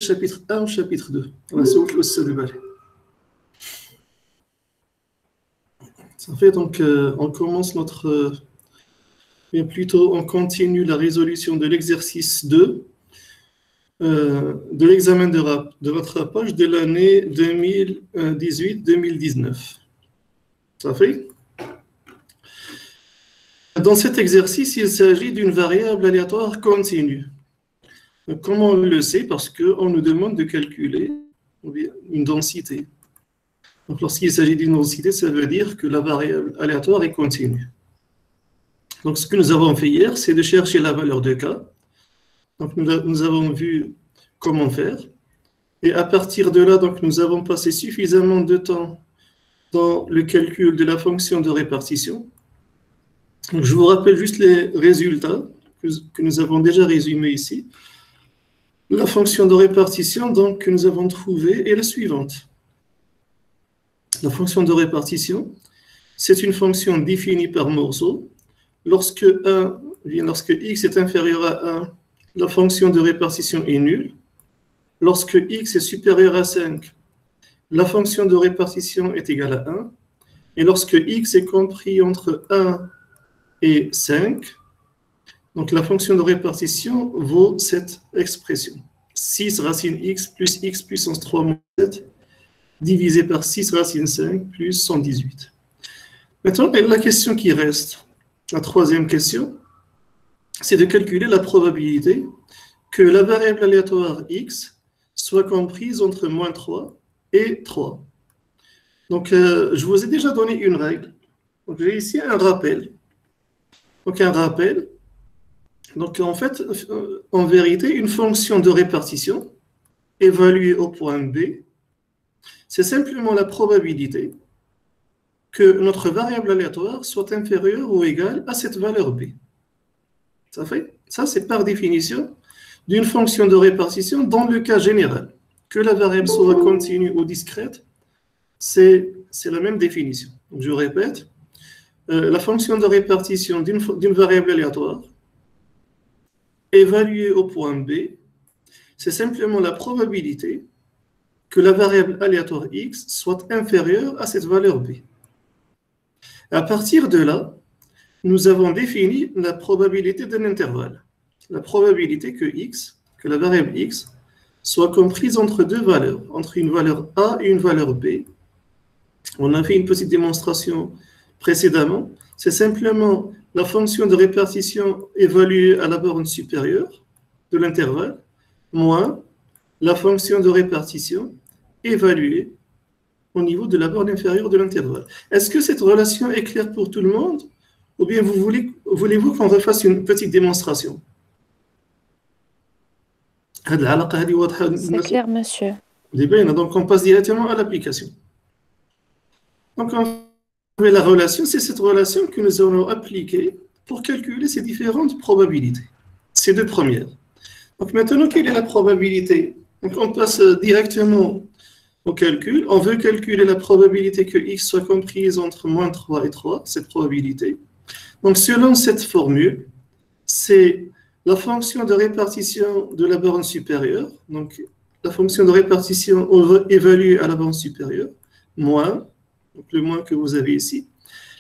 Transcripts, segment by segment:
chapitre 1 ou chapitre 2. Ça fait donc, on commence notre... bien plutôt, on continue la résolution de l'exercice 2 de l'examen de rattrapage de l'année 2018-2019. Ça fait? Dans cet exercice, il s'agit d'une variable aléatoire continue. Donc, comment on le sait? Parce qu'on nous demande de calculer une densité. Donc, lorsqu'il s'agit d'une densité, ça veut dire que la variable aléatoire est continue. Donc, ce que nous avons fait hier, c'est de chercher la valeur de K. Donc, nous avons vu comment faire. Et à partir de là, donc, nous avons passé suffisamment de temps dans le calcul de la fonction de répartition. Donc, je vous rappelle juste les résultats que nous avons déjà résumés ici. La fonction de répartition donc, que nous avons trouvée est la suivante. La fonction de répartition, c'est une fonction définie par morceau. Lorsque x est inférieur à 1, la fonction de répartition est nulle. Lorsque x est supérieur à 5, la fonction de répartition est égale à 1. Et lorsque x est compris entre 1 et 5, donc la fonction de répartition vaut cette expression. 6 racine x puissance 3 moins 7 divisé par 6 racine 5 plus 118. Maintenant, la question qui reste, la troisième question, c'est de calculer la probabilité que la variable aléatoire x soit comprise entre moins 3 et 3. Donc, je vous ai déjà donné une règle. Donc, j'ai ici un rappel. Donc, un rappel. Donc, en fait, en vérité, une fonction de répartition évaluée au point B, c'est simplement la probabilité que notre variable aléatoire soit inférieure ou égale à cette valeur B. Ça fait? Ça, c'est par définition d'une fonction de répartition dans le cas général. Que la variable soit continue ou discrète, c'est la même définition. Donc, je répète, la fonction de répartition d'une variable aléatoire évaluée au point B, c'est simplement la probabilité que la variable aléatoire x soit inférieure à cette valeur b. À partir de là, nous avons défini la probabilité d'un intervalle. La probabilité que la variable x soit comprise entre deux valeurs, entre une valeur a et une valeur b. On a fait une petite démonstration précédemment. C'est simplement la fonction de répartition évaluée à la borne supérieure de l'intervalle, moins la fonction de répartition évaluée au niveau de la borne inférieure de l'intervalle. Est-ce que cette relation est claire pour tout le monde? Ou bien voulez-vous qu'on refasse une petite démonstration? C'est clair, monsieur. Donc, on passe directement à l'application. Donc, la relation, c'est cette relation que nous allons appliquer pour calculer ces différentes probabilités. Ces deux premières. Donc, maintenant, quelle est la probabilité? Donc, on passe directement au calcul. On veut calculer la probabilité que x soit comprise entre moins 3 et 3, cette probabilité. Donc, selon cette formule, c'est la fonction de répartition de la borne supérieure, donc la fonction de répartition évaluée à la borne supérieure, moins, donc le moins que vous avez ici,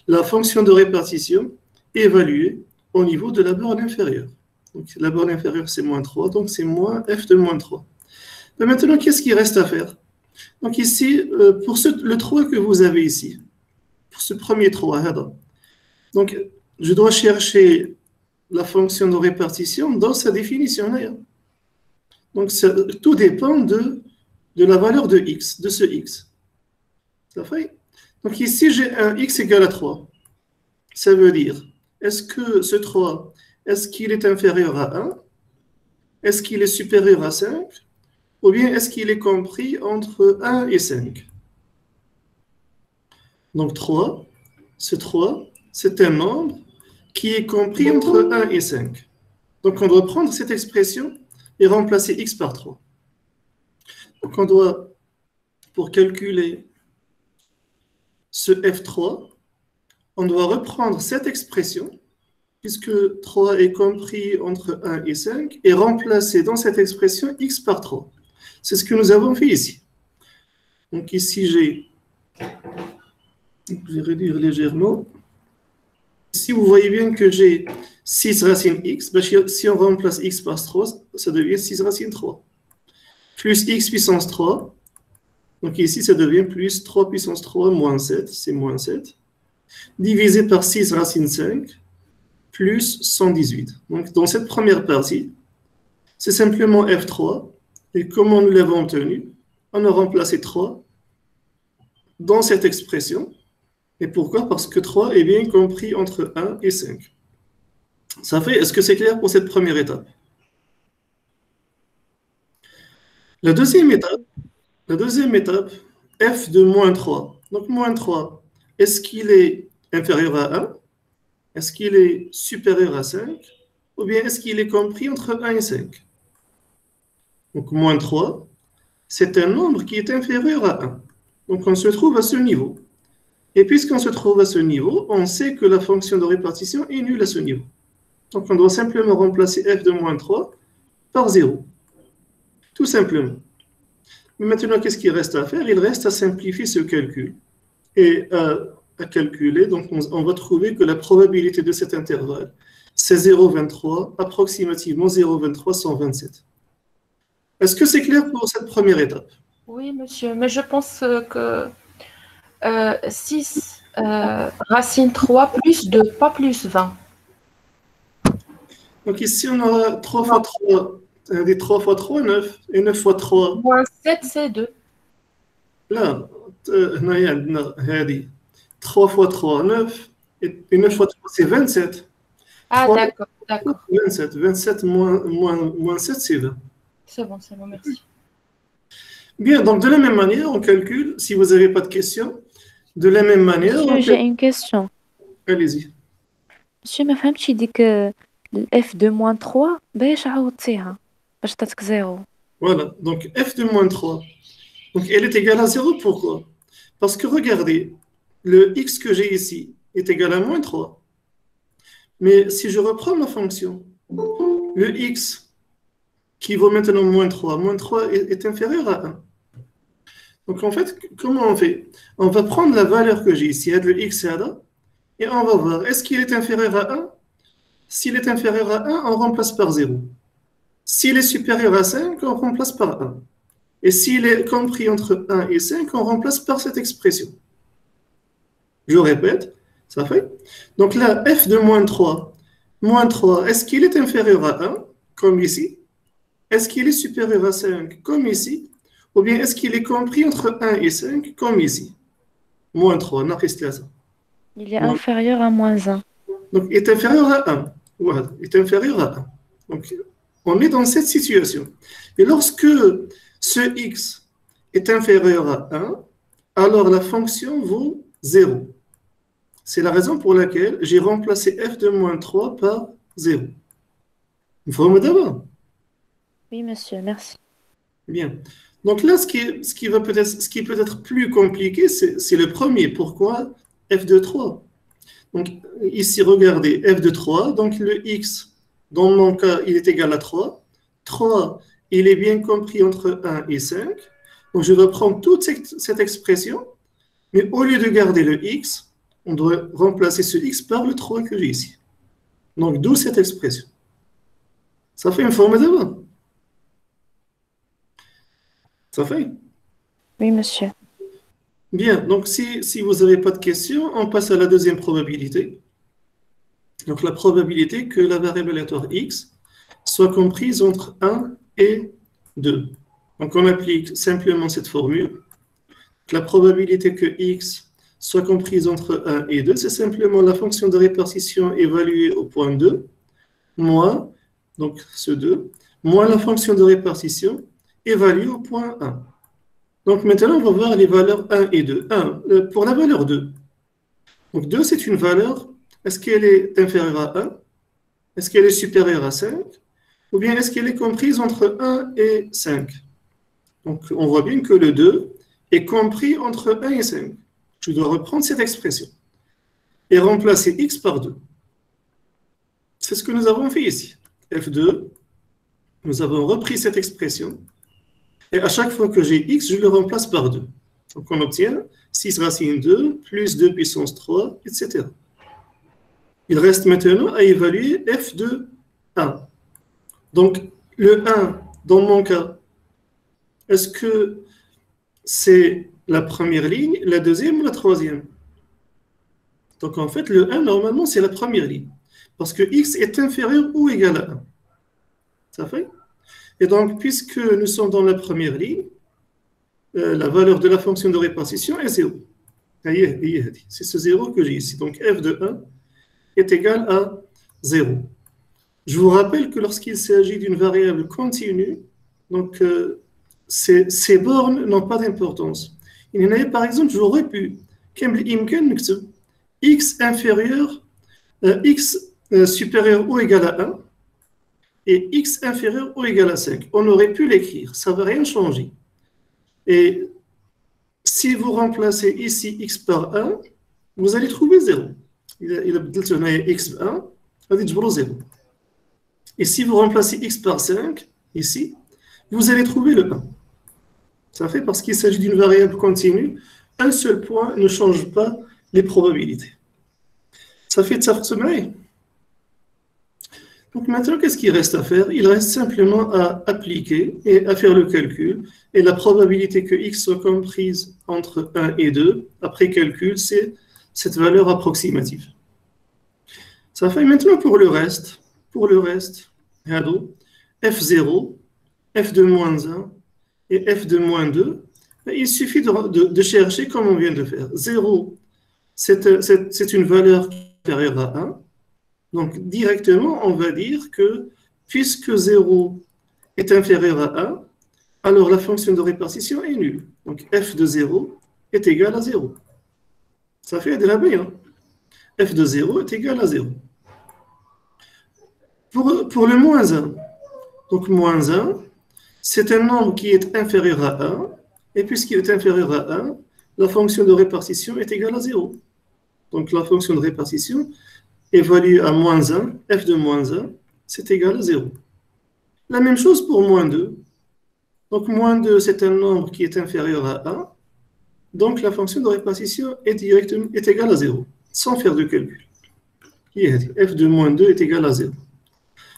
la fonction de répartition évaluée au niveau de la borne inférieure. Donc, la borne inférieure, c'est moins 3, donc c'est moins f de moins 3. Mais maintenant, qu'est-ce qu'il reste à faire? Donc ici, pour le 3 que vous avez ici, pour ce premier 3, donc je dois chercher la fonction de répartition dans sa définition. Donc tout dépend de la valeur de x, de ce x. Ça fait? Donc ici, j'ai un x égale à 3. Ça veut dire, est-ce que ce 3, est-ce qu'il est inférieur à 1? Est-ce qu'il est supérieur à 5? Ou bien est-ce qu'il est compris entre 1 et 5? Donc 3, ce 3, c'est un nombre qui est compris entre 1 et 5. Donc on doit prendre cette expression et remplacer x par 3. Donc on doit, pour calculer ce f3, on doit reprendre cette expression, puisque 3 est compris entre 1 et 5, et remplacer dans cette expression x par 3. C'est ce que nous avons fait ici. Donc ici, je vais réduire légèrement. Ici, vous voyez bien que j'ai 6 racines x. Ben, si on remplace x par 3, ça devient 6 racines 3. Plus x puissance 3. Donc ici, ça devient plus 3 puissance 3 moins 7. C'est moins 7. Divisé par 6 racine 5. Plus 118. Donc dans cette première partie, c'est simplement f3. Et comment nous l'avons obtenu? On a remplacé 3 dans cette expression. Et pourquoi? Parce que 3 est bien compris entre 1 et 5. Ça fait, est-ce que c'est clair pour cette première étape? La deuxième étape, f de moins 3. Donc moins 3, est-ce qu'il est inférieur à 1? Est-ce qu'il est supérieur à 5? Ou bien est-ce qu'il est compris entre 1 et 5? Donc moins 3, c'est un nombre qui est inférieur à 1. Donc on se trouve à ce niveau. Et puisqu'on se trouve à ce niveau, on sait que la fonction de répartition est nulle à ce niveau. Donc on doit simplement remplacer f de moins 3 par 0. Tout simplement. Mais maintenant, qu'est-ce qu'il reste à faire? Il reste à simplifier ce calcul. Et à calculer, donc on va trouver que la probabilité de cet intervalle, c'est 0,23, approximativement 0,23 127. Est-ce que c'est clair pour cette première étape? Oui, monsieur, mais je pense que 6 racine 3 plus 2, pas plus 20. Donc ici, on aura 3 fois 3, 3 fois 3, 9, et 9 fois 3. Moins 7, c'est 2. Là, 3 fois 3, 9, et 9 fois 3, c'est 27. Ah, 3, d'accord. 27 moins 7, c'est 20. C'est bon, merci. Bien, donc de la même manière, on calcule, si vous n'avez pas de questions, de la même manière... Monsieur, j'ai une question. Allez-y. Monsieur, ma femme, tu dis que f de moins 3, باش عوضتيها باش تعطيك 0. Voilà, donc f de moins 3. Donc elle est égale à 0, pourquoi? Parce que regardez, le x que j'ai ici est égal à moins 3. Mais si je reprends ma fonction, le x qui vaut maintenant moins 3 est inférieur à 1. Donc en fait, comment on fait? On va prendre la valeur que j'ai ici, le x est là, et on va voir, est-ce qu'il est inférieur à 1? S'il est inférieur à 1, on remplace par 0. S'il est supérieur à 5, on remplace par 1. Et s'il est compris entre 1 et 5, on remplace par cette expression. Je répète, ça fait. Donc là, f de moins 3, est-ce qu'il est inférieur à 1, comme ici? Est-ce qu'il est supérieur à 5, comme ici? Ou bien est-ce qu'il est compris entre 1 et 5, comme ici? Moins 3, il est inférieur à moins 1. Donc, il est inférieur à 1. Voilà, il est inférieur à 1. Donc, on est dans cette situation. Et lorsque ce x est inférieur à 1, alors la fonction vaut 0. C'est la raison pour laquelle j'ai remplacé f de moins 3 par 0. Vous voyez d'abord? Oui, monsieur, merci. Bien. Donc là, ce qui peut être plus compliqué, c'est le premier. Pourquoi f de 3? Donc ici, regardez, f de 3, donc le x, dans mon cas, il est égal à 3. 3, il est bien compris entre 1 et 5. Donc je vais prendre toute cette expression, mais au lieu de garder le x, on doit remplacer ce x par le 3 que j'ai ici. Donc d'où cette expression. Ça fait une forme d'avant. Ça fait? Oui, monsieur. Bien, donc si vous n'avez pas de questions, on passe à la deuxième probabilité. Donc la probabilité que la variable aléatoire x soit comprise entre 1 et 2. Donc on applique simplement cette formule. La probabilité que x soit comprise entre 1 et 2, c'est simplement la fonction de répartition évaluée au point 2, moins, donc ce 2, moins la fonction de répartition évaluée au point 1. Donc maintenant, on va voir les valeurs 1 et 2. Pour la valeur 2. Donc 2, c'est une valeur, est-ce qu'elle est inférieure à 1? Est-ce qu'elle est supérieure à 5? Ou bien est-ce qu'elle est comprise entre 1 et 5? Donc on voit bien que le 2 est compris entre 1 et 5. Je dois reprendre cette expression et remplacer x par 2. C'est ce que nous avons fait ici. F2, nous avons repris cette expression Et à chaque fois que j'ai x, je le remplace par 2. Donc on obtient 6 racine 2 plus 2 puissance 3, etc. Il reste maintenant à évaluer f de 1. Donc le 1, dans mon cas, est-ce que c'est la première ligne, la deuxième ou la troisième? Donc en fait, le 1, normalement, c'est la première ligne. Parce que x est inférieur ou égal à 1. Ça fait? Et donc, puisque nous sommes dans la première ligne, la valeur de la fonction de répartition est 0. C'est ce 0 que j'ai ici. Donc f de 1 est égal à 0. Je vous rappelle que lorsqu'il s'agit d'une variable continue, donc ces bornes n'ont pas d'importance. Il y en avait, par exemple, j'aurais pu x inférieur, x supérieur ou égal à 1 et x inférieur ou égal à 5. On aurait pu l'écrire, ça ne va rien changer. Et si vous remplacez ici x par 1, vous allez trouver 0. Il a x1, ça dit 0. Et si vous remplacez x par 5, ici, vous allez trouver le 1. Ça fait parce qu'il s'agit d'une variable continue, un seul point ne change pas les probabilités. Ça fait de ça sommeil. Donc maintenant, qu'est-ce qu'il reste à faire? Il reste simplement à appliquer et à faire le calcul. Et la probabilité que x soit comprise entre 1 et 2, après calcul, c'est cette valeur approximative. Ça fait maintenant pour le reste, f0, f de moins 1 et f de moins 2, il suffit de chercher comme on vient de faire. 0, c'est une valeur inférieure à 1. Donc, directement, on va dire que puisque 0 est inférieur à 1, alors la fonction de répartition est nulle. Donc, f de 0 est égal à 0. Ça fait de la bien. F de 0 est égal à 0. Pour le moins 1, donc moins 1, c'est un nombre qui est inférieur à 1, et puisqu'il est inférieur à 1, la fonction de répartition est égale à 0. Donc, la fonction de répartition évalue à moins 1, f de moins 1, c'est égal à 0. La même chose pour moins 2. Donc, moins 2, c'est un nombre qui est inférieur à 1. Donc, la fonction de répartition est égale à 0, sans faire de calcul. F de moins 2 est égal à 0.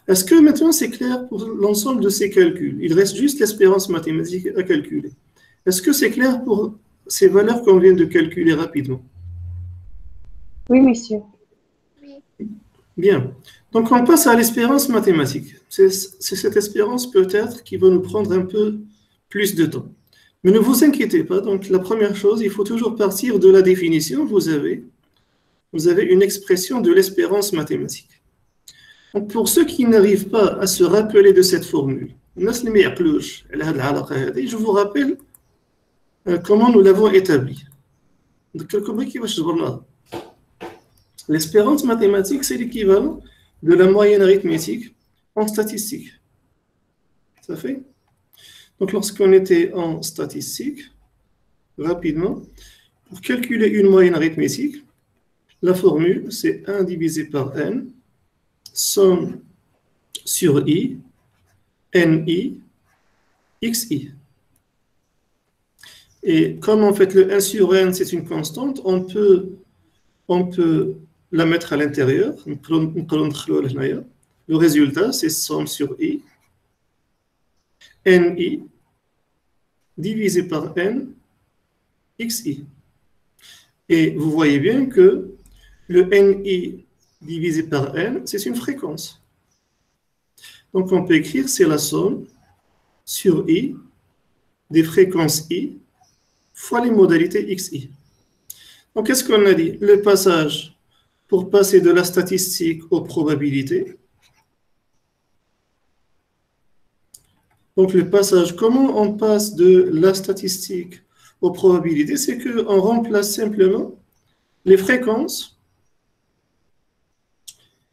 Est-ce que maintenant c'est clair pour l'ensemble de ces calculs? Il reste juste l'espérance mathématique à calculer. Est-ce que c'est clair pour ces valeurs qu'on vient de calculer rapidement? Oui, monsieur. Bien. Donc, on passe à l'espérance mathématique. C'est cette espérance peut-être qui va nous prendre un peu plus de temps. Mais ne vous inquiétez pas. Donc, la première chose, il faut toujours partir de la définition. Vous avez une expression de l'espérance mathématique. Donc, pour ceux qui n'arrivent pas à se rappeler de cette formule, je vous rappelle comment nous l'avons établie. L'espérance mathématique, c'est l'équivalent de la moyenne arithmétique en statistique. Ça fait? Donc, lorsqu'on était en statistique, rapidement, pour calculer une moyenne arithmétique, la formule, c'est 1 divisé par n, somme sur i, ni, xi. Et comme en fait le 1 sur n, c'est une constante, on peut la mettre à l'intérieur. Le résultat, c'est somme sur i, ni, divisé par n, xi. Et vous voyez bien que le ni divisé par n, c'est une fréquence. Donc on peut écrire, c'est la somme sur i des fréquences i fois les modalités xi. Donc qu'est-ce qu'on a dit? Le passage pour passer de la statistique aux probabilités. Donc le passage, comment on passe de la statistique aux probabilités? C'est qu'on remplace simplement les fréquences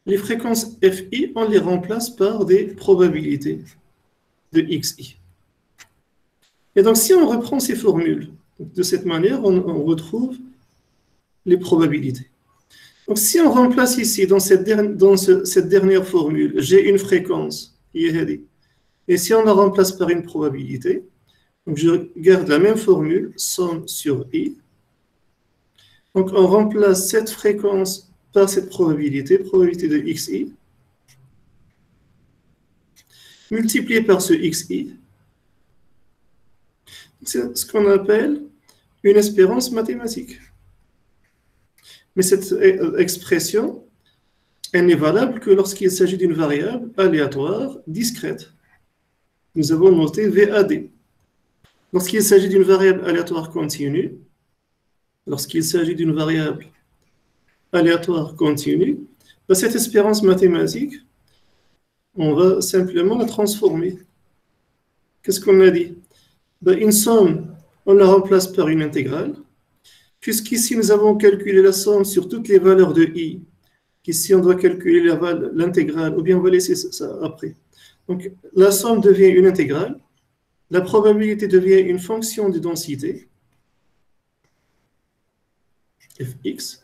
fi, on les remplace par des probabilités de xi. Et donc si on reprend ces formules, de cette manière, on retrouve les probabilités. Donc si on remplace ici, dans cette dernière formule, j'ai une fréquence, et si on la remplace par une probabilité, Donc, je garde la même formule, somme sur I. Donc, on remplace cette fréquence par cette probabilité, probabilité de xi, multiplié par ce xi. C'est ce qu'on appelle une espérance mathématique. Mais cette expression, elle n'est valable que lorsqu'il s'agit d'une variable aléatoire discrète. Nous avons noté VAD. Lorsqu'il s'agit d'une variable aléatoire continue, cette espérance mathématique, on va simplement la transformer. Qu'est-ce qu'on a dit? Une somme, on la remplace par une intégrale. Puisqu'ici, nous avons calculé la somme sur toutes les valeurs de i, qu'ici, on doit calculer l'intégrale, ou bien on va laisser ça après. Donc, la somme devient une intégrale, la probabilité devient une fonction de densité, fx,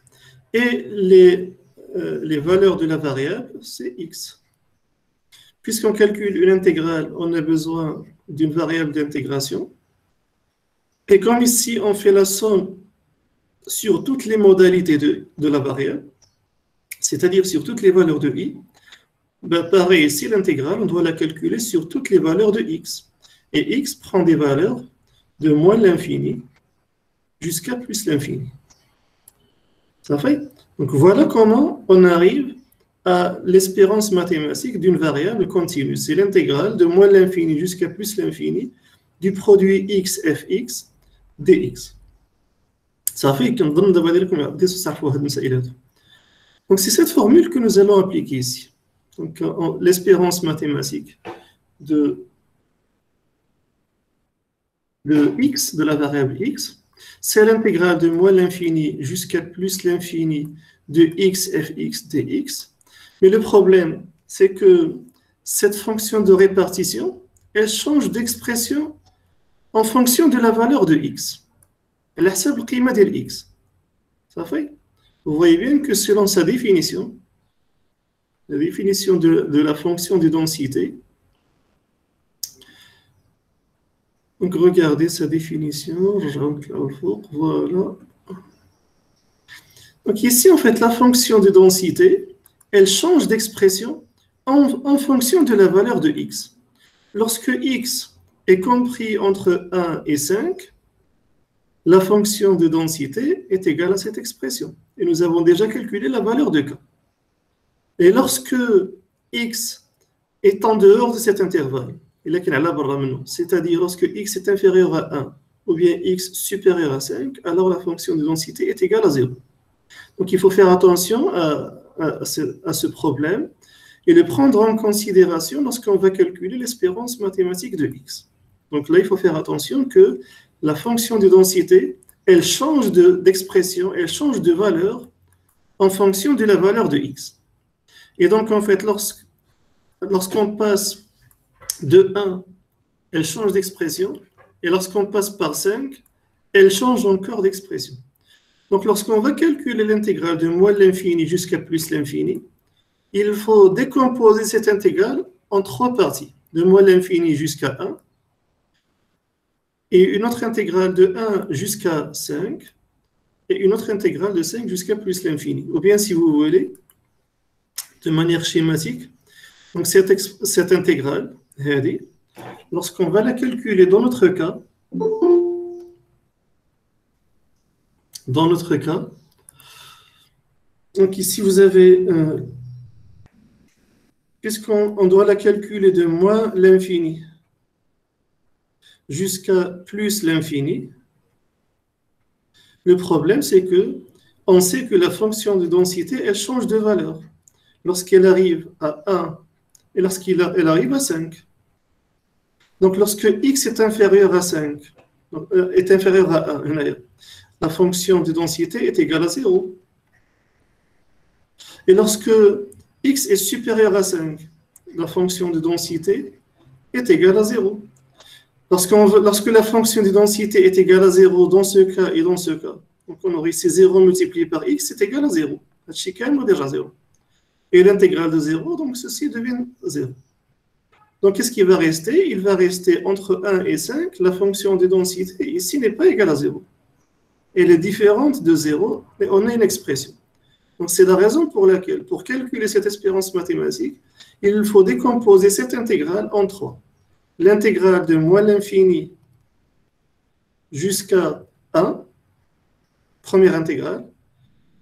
et les valeurs de la variable, c'est x. Puisqu'on calcule une intégrale, on a besoin d'une variable d'intégration. Et comme ici, on fait la somme sur toutes les modalités de la variable, c'est-à-dire sur toutes les valeurs de i, pareil ici, l'intégrale, on doit la calculer sur toutes les valeurs de x. Et x prend des valeurs de moins l'infini jusqu'à plus l'infini. Ça fait? Donc voilà comment on arrive à l'espérance mathématique d'une variable continue. C'est l'intégrale de moins l'infini jusqu'à plus l'infini du produit x fx dx. Ça fait que donc c'est cette formule que nous allons appliquer ici. Donc l'espérance mathématique de x, de la variable x, c'est l'intégrale de moins l'infini jusqu'à plus l'infini de x fx dx. Mais le problème, c'est que cette fonction de répartition, elle change d'expression en fonction de la valeur de x. Elle a le qima de x. Ça fait? Vous voyez bien que selon sa définition, la définition de la fonction de densité, donc regardez sa définition, je rentre là au four, voilà. Donc ici, en fait, la fonction de densité, elle change d'expression en fonction de la valeur de x. Lorsque x est compris entre 1 et 5, la fonction de densité est égale à cette expression. Et nous avons déjà calculé la valeur de k. Et lorsque x est en dehors de cet intervalle, c'est-à-dire lorsque x est inférieur à 1 ou bien x supérieur à 5, alors la fonction de densité est égale à 0. Donc il faut faire attention à ce problème et le prendre en considération lorsqu'on va calculer l'espérance mathématique de x. Donc là, il faut faire attention que la fonction de densité, elle change d'expression, elle change de valeur en fonction de la valeur de x. Et donc, en fait, lorsqu'on passe de 1, elle change d'expression, et lorsqu'on passe par 5, elle change encore d'expression. Donc, lorsqu'on va calculer l'intégrale de moins l'infini jusqu'à plus l'infini, il faut décomposer cette intégrale en 3 parties, de moins l'infini jusqu'à 1, et une autre intégrale de 1 jusqu'à 5, et une autre intégrale de 5 jusqu'à plus l'infini. Ou bien, si vous voulez, de manière schématique, donc cette intégrale, lorsqu'on va la calculer dans notre cas, donc ici vous avez, puisqu'on doit la calculer de moins l'infini jusqu'à plus l'infini, le problème c'est que on sait que la fonction de densité, elle change de valeur lorsqu'elle arrive à 1 et lorsqu'elle arrive à 5. Donc lorsque x est inférieur à 5, est inférieur à 1, la fonction de densité est égale à 0. Et lorsque x est supérieur à 5, la fonction de densité est égale à 0. Lorsque la fonction de densité est égale à 0 dans ce cas et dans ce cas, donc on aurait ici 0 multiplié par x, c'est égal à 0. La chicane est déjà 0. Et l'intégrale de 0, donc ceci devient 0. Donc, qu'est-ce qui va rester? Il va rester entre 1 et 5. La fonction de densité ici n'est pas égale à 0. Elle est différente de 0, et on a une expression. Donc, c'est la raison pour laquelle, pour calculer cette espérance mathématique, il faut décomposer cette intégrale en 3. L'intégrale de moins l'infini jusqu'à 1, première intégrale.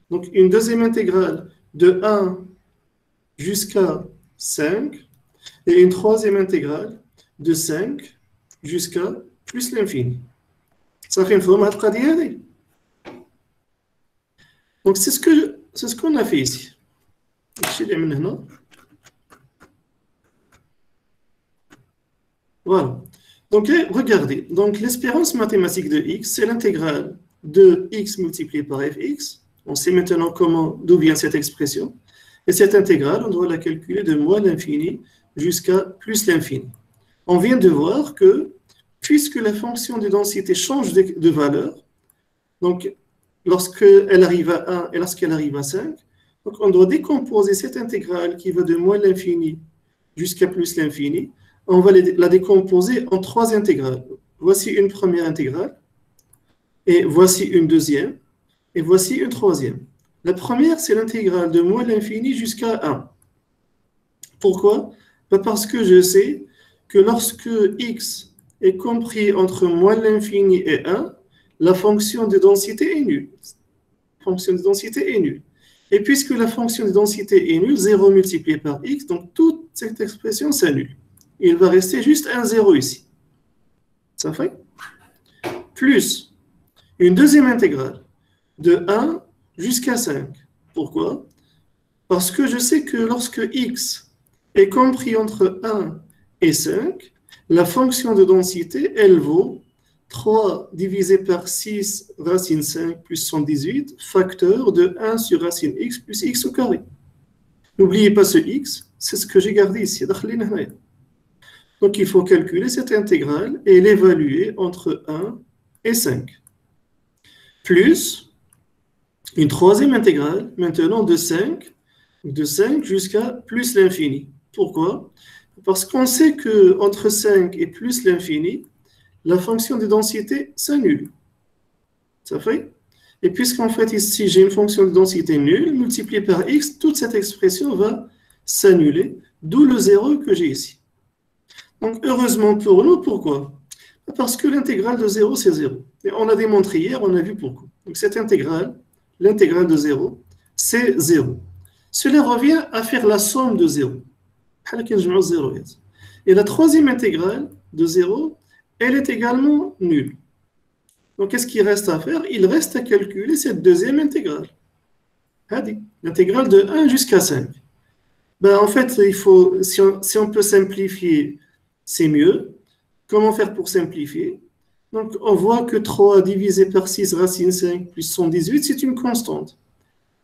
Donc, une deuxième intégrale de 1 jusqu'à 5, et une troisième intégrale de 5 jusqu'à plus l'infini. Ça fait une forme à traduire. Donc, c'est ce qu'on a fait ici. Voilà. Donc, regardez. Donc, l'espérance mathématique de x, c'est l'intégrale de x multiplié par fx. On sait maintenant d'où vient cette expression. Et cette intégrale, on doit la calculer de moins l'infini jusqu'à plus l'infini. On vient de voir que, puisque la fonction de densité change de valeur, donc lorsqu'elle arrive à 1 et lorsqu'elle arrive à 5, donc on doit décomposer cette intégrale qui va de moins l'infini jusqu'à plus l'infini. On va la décomposer en 3 intégrales. Voici une première intégrale, et voici une deuxième, et voici une troisième. La première, c'est l'intégrale de moins l'infini jusqu'à 1. Pourquoi? Parce que je sais que lorsque x est compris entre moins l'infini et 1, la fonction de densité est nulle. La fonction de densité est nulle. Et puisque la fonction de densité est nulle, 0 multiplié par x, donc toute cette expression s'annule. Il va rester juste un 0 ici. Ça fait? Plus une deuxième intégrale de 1 jusqu'à 5. Pourquoi? Parce que je sais que lorsque x est compris entre 1 et 5, la fonction de densité, elle vaut 3 divisé par 6 racine 5 plus 118, facteur de 1 sur racine x plus x au carré. N'oubliez pas ce x, c'est ce que j'ai gardé ici. Donc il faut calculer cette intégrale et l'évaluer entre 1 et 5. Plus une troisième intégrale, maintenant de 5 jusqu'à plus l'infini. Pourquoi? Parce qu'on sait qu'entre 5 et plus l'infini, la fonction de densité s'annule. Ça fait? Et puisqu'en fait ici, j'ai une fonction de densité nulle, multipliée par x, toute cette expression va s'annuler, d'où le 0 que j'ai ici. Donc, heureusement pour nous, pourquoi? Parce que l'intégrale de 0, c'est 0. Et on a démontré hier, on a vu pourquoi. Donc, cette intégrale, l'intégrale de 0, c'est 0. Cela revient à faire la somme de 0. Et la troisième intégrale de 0, elle est également nulle. Donc, qu'est-ce qu'il reste à faire? Il reste à calculer cette deuxième intégrale. L'intégrale de 1 jusqu'à 5. Ben, en fait, si on peut simplifier, c'est mieux. Comment faire pour simplifier? Donc, on voit que 3 divisé par 6 racine 5 plus 118, c'est une constante.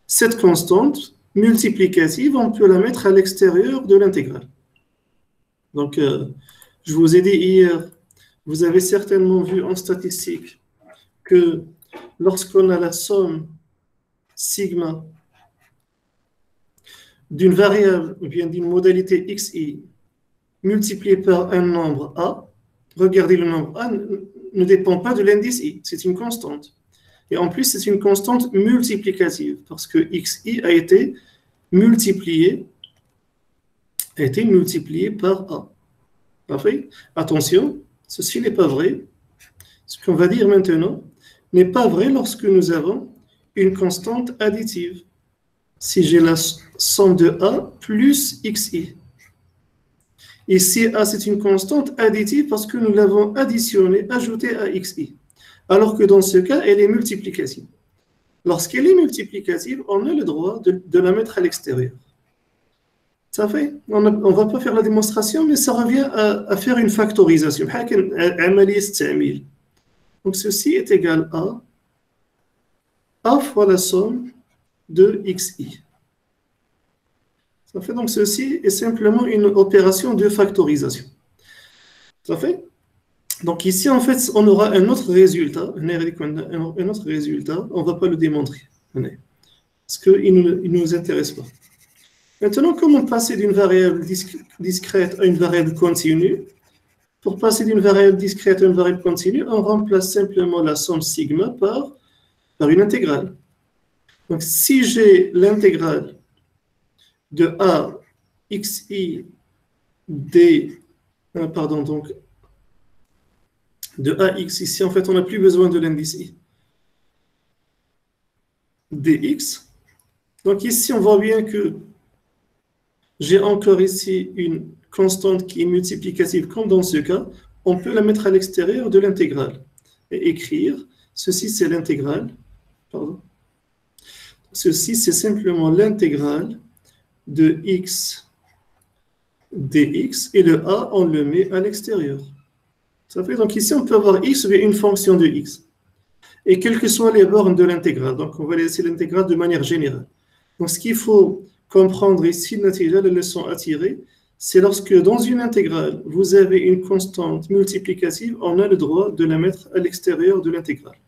Cette constante multiplicative, on peut la mettre à l'extérieur de l'intégrale. Donc, je vous ai dit hier, vous avez certainement vu en statistique que lorsqu'on a la somme sigma d'une variable ou bien d'une modalité xi multipliée par un nombre a, regardez, le nombre a ne dépend pas de l'indice i, c'est une constante. Et en plus, c'est une constante multiplicative parce que xi a été multiplié par a. Parfait? Attention, ceci n'est pas vrai. Ce qu'on va dire maintenant n'est pas vrai lorsque nous avons une constante additive. Si j'ai la somme de a plus xi. Ici, a, c'est une constante additive parce que nous l'avons additionnée, ajoutée à xi. Alors que dans ce cas, elle est multiplicative. Lorsqu'elle est multiplicative, on a le droit de la mettre à l'extérieur. Ça fait? On ne va pas faire la démonstration, mais ça revient à faire une factorisation. Donc, ceci est égal à a fois la somme de xi. Ça fait donc ceci est simplement une opération de factorisation. Ça fait? Donc ici, en fait, on aura un autre résultat. On ne va pas le démontrer. Parce qu'il ne nous intéresse pas. Maintenant, comment passer d'une variable discrète à une variable continue? Pour passer d'une variable discrète à une variable continue, on remplace simplement la somme sigma par une intégrale. Donc, si j'ai l'intégrale de a xi d, pardon, donc de ax ici, en fait, on n'a plus besoin de l'indice i, dx. Donc ici, on voit bien que j'ai encore ici une constante qui est multiplicative, comme dans ce cas. On peut la mettre à l'extérieur de l'intégrale et écrire, ceci c'est l'intégrale, pardon. Ceci c'est simplement l'intégrale de x dx, et le a, on le met à l'extérieur. Ça fait, donc ici, on peut avoir x ou bien une fonction de x. Et quelles que soient les bornes de l'intégrale. Donc, on va laisser l'intégrale de manière générale. Donc, ce qu'il faut comprendre ici, les leçons à tirer, c'est lorsque dans une intégrale, vous avez une constante multiplicative, on a le droit de la mettre à l'extérieur de l'intégrale.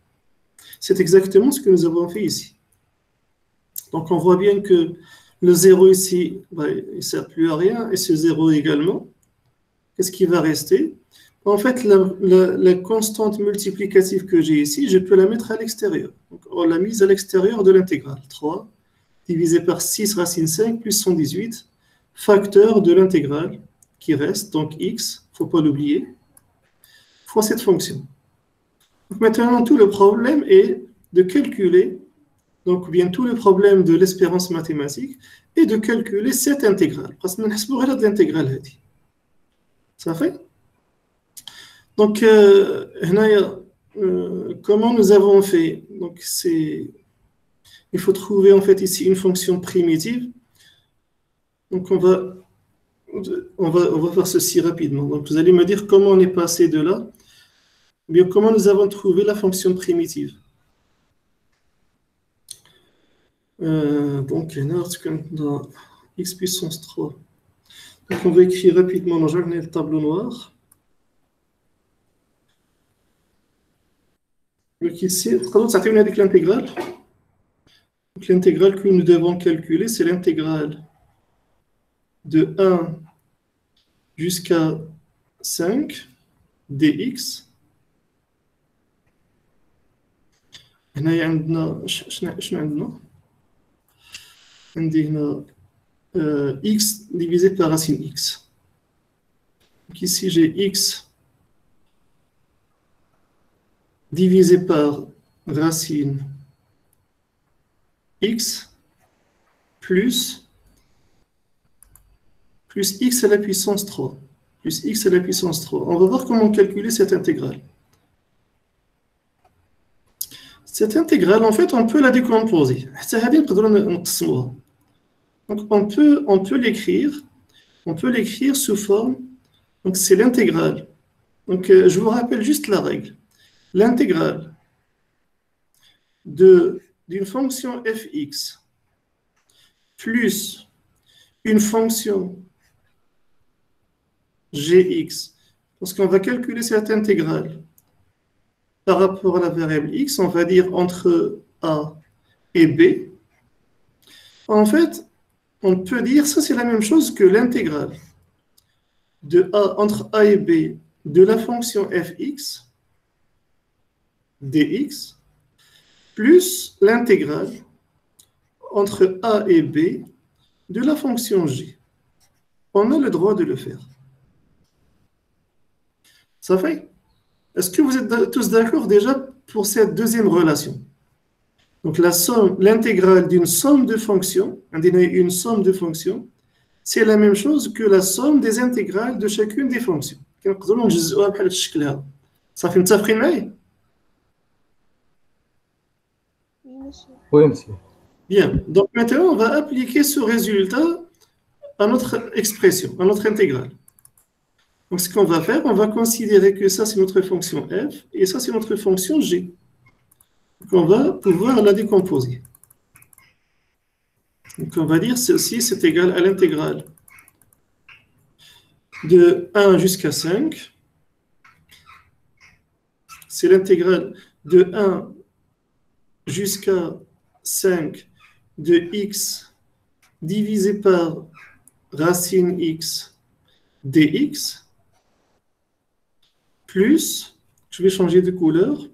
C'est exactement ce que nous avons fait ici. Donc, on voit bien que le 0 ici, il ne sert plus à rien, et ce 0 également. Qu'est-ce qui va rester? En fait, la constante multiplicative que j'ai ici, je peux la mettre à l'extérieur. Donc, on l'a mise à l'extérieur de l'intégrale. 3 divisé par 6 racine 5 plus 118, facteur de l'intégrale qui reste, donc x, il ne faut pas l'oublier, fois cette fonction. Donc, maintenant, tout le problème est de calculer, donc bien tout le problème de l'espérance mathématique, est de calculer cette intégrale. Parce que nous avons l'intégrale. Ça fait? Donc, comment nous avons fait? Donc, il faut trouver en fait ici une fonction primitive. Donc, on va faire ceci rapidement. Donc, vous allez me dire comment on est passé de là. Bien, comment nous avons trouvé la fonction primitive. Donc, dans x puissance 3. Donc, on va écrire rapidement dans le tableau noir. Donc ici, ça fait une avec l'intégrale. L'intégrale que nous devons calculer, c'est l'intégrale de 1 jusqu'à 5 dx. هنا عندنا شنو عندنا؟ عندي هنا x divisé par racine x. Donc ici j'ai x divisé par racine x plus x à la puissance 3. Plus x à la puissance 3. On va voir comment calculer cette intégrale. Cette intégrale, en fait, on peut la décomposer. Donc, on peut l'écrire sous forme. Donc, c'est l'intégrale. Donc, je vous rappelle juste la règle. L'intégrale d'une fonction fx plus une fonction gx, parce qu'on va calculer cette intégrale par rapport à la variable x, on va dire entre a et b. En fait, on peut dire, ça c'est la même chose que l'intégrale entre a et b de la fonction fx dx plus l'intégrale entre a et b de la fonction g. On a le droit de le faire. Ça fait? Est-ce que vous êtes tous d'accord déjà pour cette deuxième relation? Donc l'intégrale d'une somme de fonctions, une somme de fonctions, c'est la même chose que la somme des intégrales de chacune des fonctions. Ça fait متفقين؟ Oui, monsieur. Bien, donc maintenant on va appliquer ce résultat à notre expression, à notre intégrale. Donc ce qu'on va faire, on va considérer que ça c'est notre fonction f et ça c'est notre fonction g. Donc on va pouvoir la décomposer. Donc on va dire ceci c'est égal à l'intégrale de 1 jusqu'à 5. C'est l'intégrale de 1 jusqu'à 5 de x divisé par racine x dx plus, je vais changer de couleur,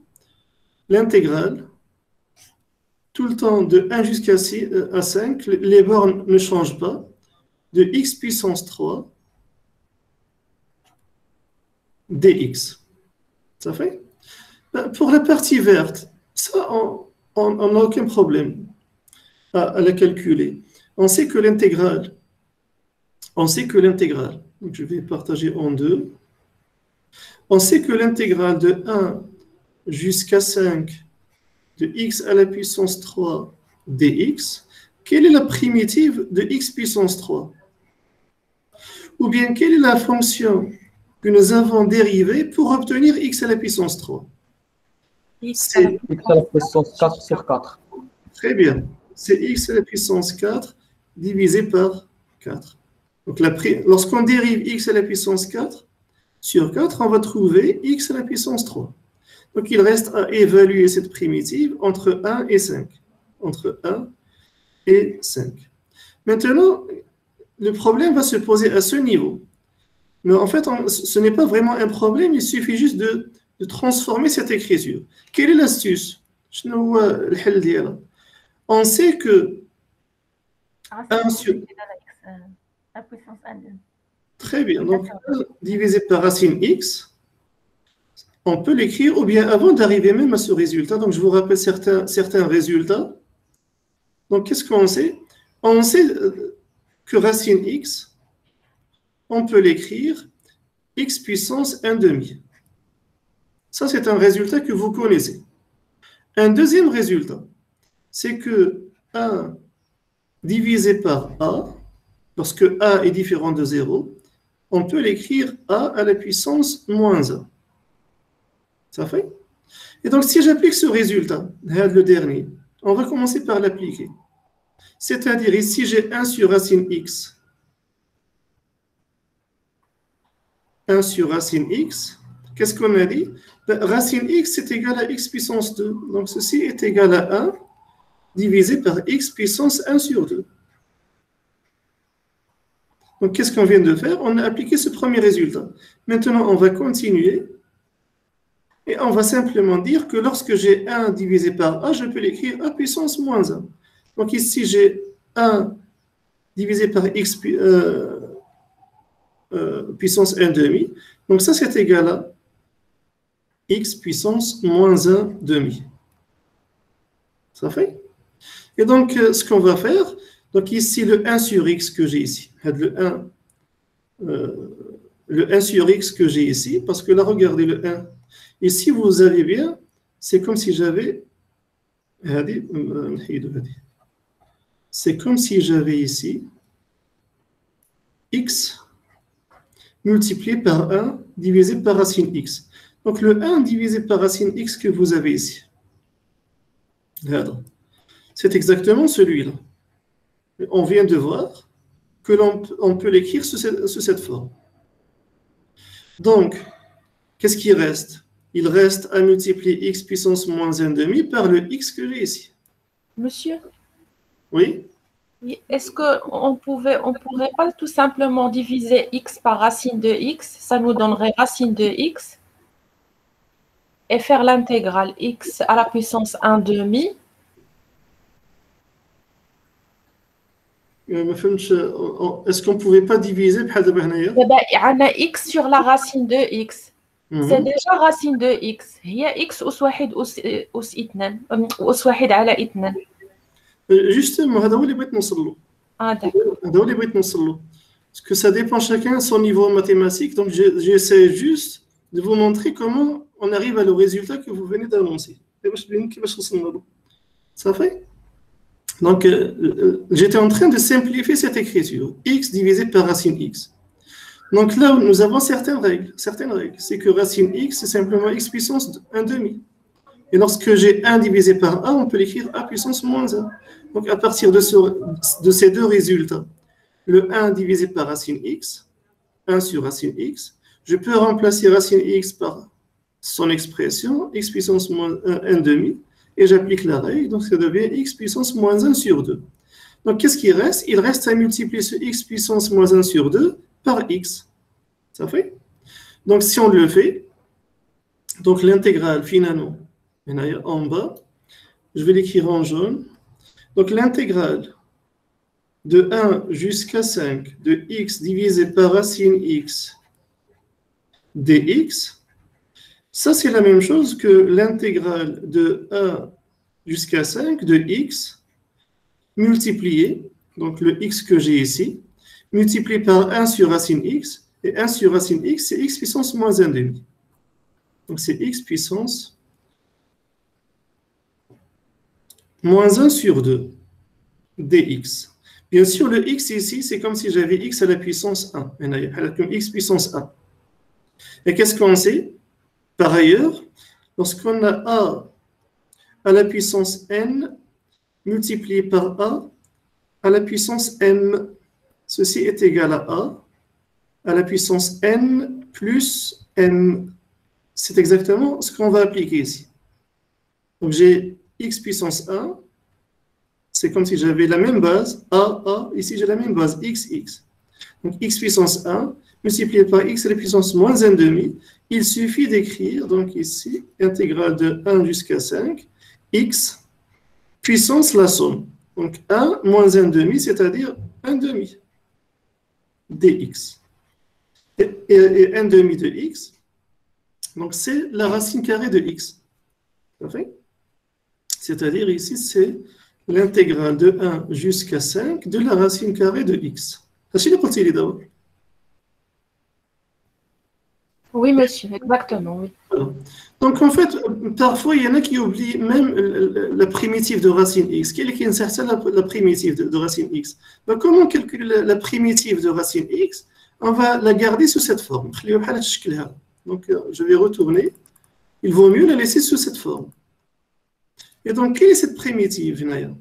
l'intégrale, tout le temps de 1 jusqu'à 5, les bornes ne changent pas, de x puissance 3 dx. Ça fait? Pour la partie verte, ça, on n'a aucun problème à la calculer. On sait que l'intégrale, donc je vais partager en deux, on sait que l'intégrale de 1 jusqu'à 5 de x à la puissance 3 dx, quelle est la primitive de x puissance 3? Ou bien, quelle est la fonction que nous avons dérivée pour obtenir x à la puissance 3? C'est x à la puissance 4 sur 4. Très bien. C'est x à la puissance 4 divisé par 4. Donc, lorsqu'on dérive x à la puissance 4 sur 4, on va trouver x à la puissance 3. Donc, il reste à évaluer cette primitive entre 1 et 5. Entre 1 et 5. Maintenant, le problème va se poser à ce niveau. Mais en fait, ce n'est pas vraiment un problème, il suffit juste de transformer cette écriture. Quelle est l'astuce? On sait que 1 sur... Très bien. Donc, 1 divisé par racine x, on peut l'écrire, ou bien avant d'arriver même à ce résultat, donc je vous rappelle certains résultats. Donc, qu'est-ce qu'on sait? On sait que racine x, on peut l'écrire x puissance 1 demi. Ça, c'est un résultat que vous connaissez. Un deuxième résultat, c'est que 1 divisé par a, lorsque a est différent de 0, on peut l'écrire a à la puissance moins 1. Ça fait? Et donc, si j'applique ce résultat, le dernier, on va commencer par l'appliquer. C'est-à-dire, ici, j'ai 1 sur racine x. 1 sur racine x. Qu'est-ce qu'on a dit? Racine x, c'est égal à x puissance 2. Donc, ceci est égal à 1 divisé par x puissance 1 sur 2. Donc, qu'est-ce qu'on vient de faire? On a appliqué ce premier résultat. Maintenant, on va continuer. Et on va simplement dire que lorsque j'ai 1 divisé par a, je peux l'écrire a puissance moins 1. Donc ici, j'ai 1 divisé par x puissance 1 demi. Donc ça, c'est égal à x puissance moins 1 demi. Ça fait? Et donc, ce qu'on va faire, donc ici, le 1 sur x que j'ai ici, le 1 sur x que j'ai ici, parce que là, regardez le 1. Ici, vous avez bien, c'est comme si j'avais, c'est comme si j'avais ici x multiplié par 1 divisé par racine x. Donc, le 1 divisé par racine x que vous avez ici, c'est exactement celui-là. On vient de voir que l'on peut l'écrire sous cette forme. Donc, qu'est-ce qui reste? Il reste à multiplier x puissance moins 1 demi par le x que j'ai ici. Monsieur, Oui? est-ce qu'on ne pourrait pas tout simplement diviser x par racine de x? Ça nous donnerait racine de x et faire l'intégrale x à la puissance 1 demi. Est-ce qu'on ne pouvait pas diviser On a x sur la racine de x. C'est déjà racine de x. هي x أس 1 أس 2 أس 1 على 2. Justement, هذا هو اللي بغيت نوصل له. D'accord. هذا هو اللي بغيت نوصل له. Parce que ça dépend chacun de son niveau mathématique. Donc, j'essaie juste de vous montrer comment on arrive à le résultat que vous venez d'annoncer. Ça fait? Donc, j'étais en train de simplifier cette écriture. X divisé par racine x. Donc là, nous avons certaines règles. C'est que racine x, c'est simplement x puissance 1 demi. Et lorsque j'ai 1 divisé par a, on peut l'écrire a puissance moins 1. Donc à partir de ces deux résultats, le 1 divisé par racine x, 1 sur racine x, je peux remplacer racine x par son expression, x puissance moins 1 demi, et j'applique la règle, donc ça devient x puissance moins 1 sur 2. Donc, qu'est-ce qu'il reste? Il reste à multiplier ce x puissance moins 1 sur 2 par x. Ça fait? Donc, si on le fait, donc l'intégrale, finalement, en bas, je vais l'écrire en jaune. Donc, l'intégrale de 1 jusqu'à 5 de x divisé par racine x dx, ça, c'est la même chose que l'intégrale de 1 jusqu'à 5 de x multiplié, donc le x que j'ai ici, multiplié par 1 sur racine x, et 1 sur racine x, c'est x puissance moins 1 demi. Donc, c'est x puissance moins 1 sur 2 dx. Bien sûr, le x ici, c'est comme si j'avais x à la puissance 1. Comme x puissance 1. Et qu'est-ce qu'on sait? Par ailleurs, lorsqu'on a a à la puissance n multiplié par a à la puissance m, ceci est égal à la puissance n plus m. C'est exactement ce qu'on va appliquer ici. Donc j'ai x puissance 1, c'est comme si j'avais la même base, a, ici j'ai la même base, x. Donc x puissance 1 multiplié par x à la puissance moins 1 demi, il suffit d'écrire, donc ici, intégrale de 1 jusqu'à 5, x puissance la somme. Donc 1 moins 1 demi, c'est-à-dire 1 demi dx. Et 1 demi de x, donc c'est la racine carrée de x. C'est-à-dire ici, c'est l'intégrale de 1 jusqu'à 5 de la racine carrée de x. Oui, monsieur, exactement. Oui. Voilà. Donc, en fait, parfois, il y en a qui oublient même la primitive de racine x. Quelle est la primitive de racine x? Ben, comment calculer la primitive de racine x? On va la garder sous cette forme. Donc, je vais retourner. Il vaut mieux la laisser sous cette forme. Et donc, quelle est cette primitive, Naya?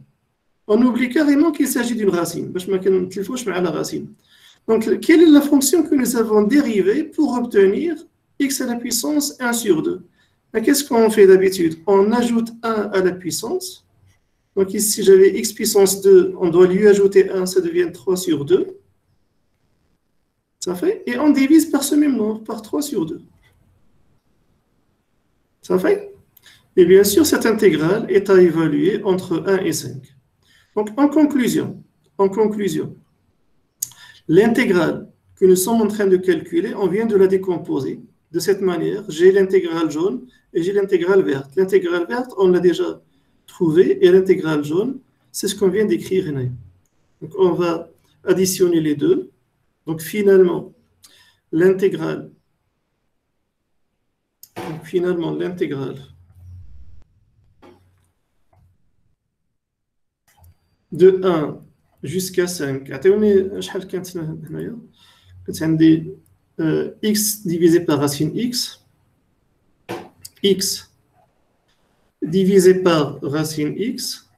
On oublie carrément qu'il s'agit d'une racine. Donc, quelle est la fonction que nous avons dérivée pour obtenir x à la puissance 1 sur 2? Qu'est-ce qu'on fait d'habitude? On ajoute 1 à la puissance. Donc ici, j'avais x puissance 2, on doit lui ajouter 1, ça devient 3 sur 2. Ça fait? Et on divise par ce même nombre, par 3 sur 2. Ça fait? Et bien sûr, cette intégrale est à évaluer entre 1 et 5. Donc, en conclusion, l'intégrale que nous sommes en train de calculer, on vient de la décomposer de cette manière. J'ai l'intégrale jaune et j'ai l'intégrale verte. L'intégrale verte, on l'a déjà trouvée, et l'intégrale jaune, c'est ce qu'on vient d'écrire. Donc, on va additionner les deux. Donc, finalement, l'intégrale de 1 jusqu'à 5. X divisé par racine x, x divisé par racine x,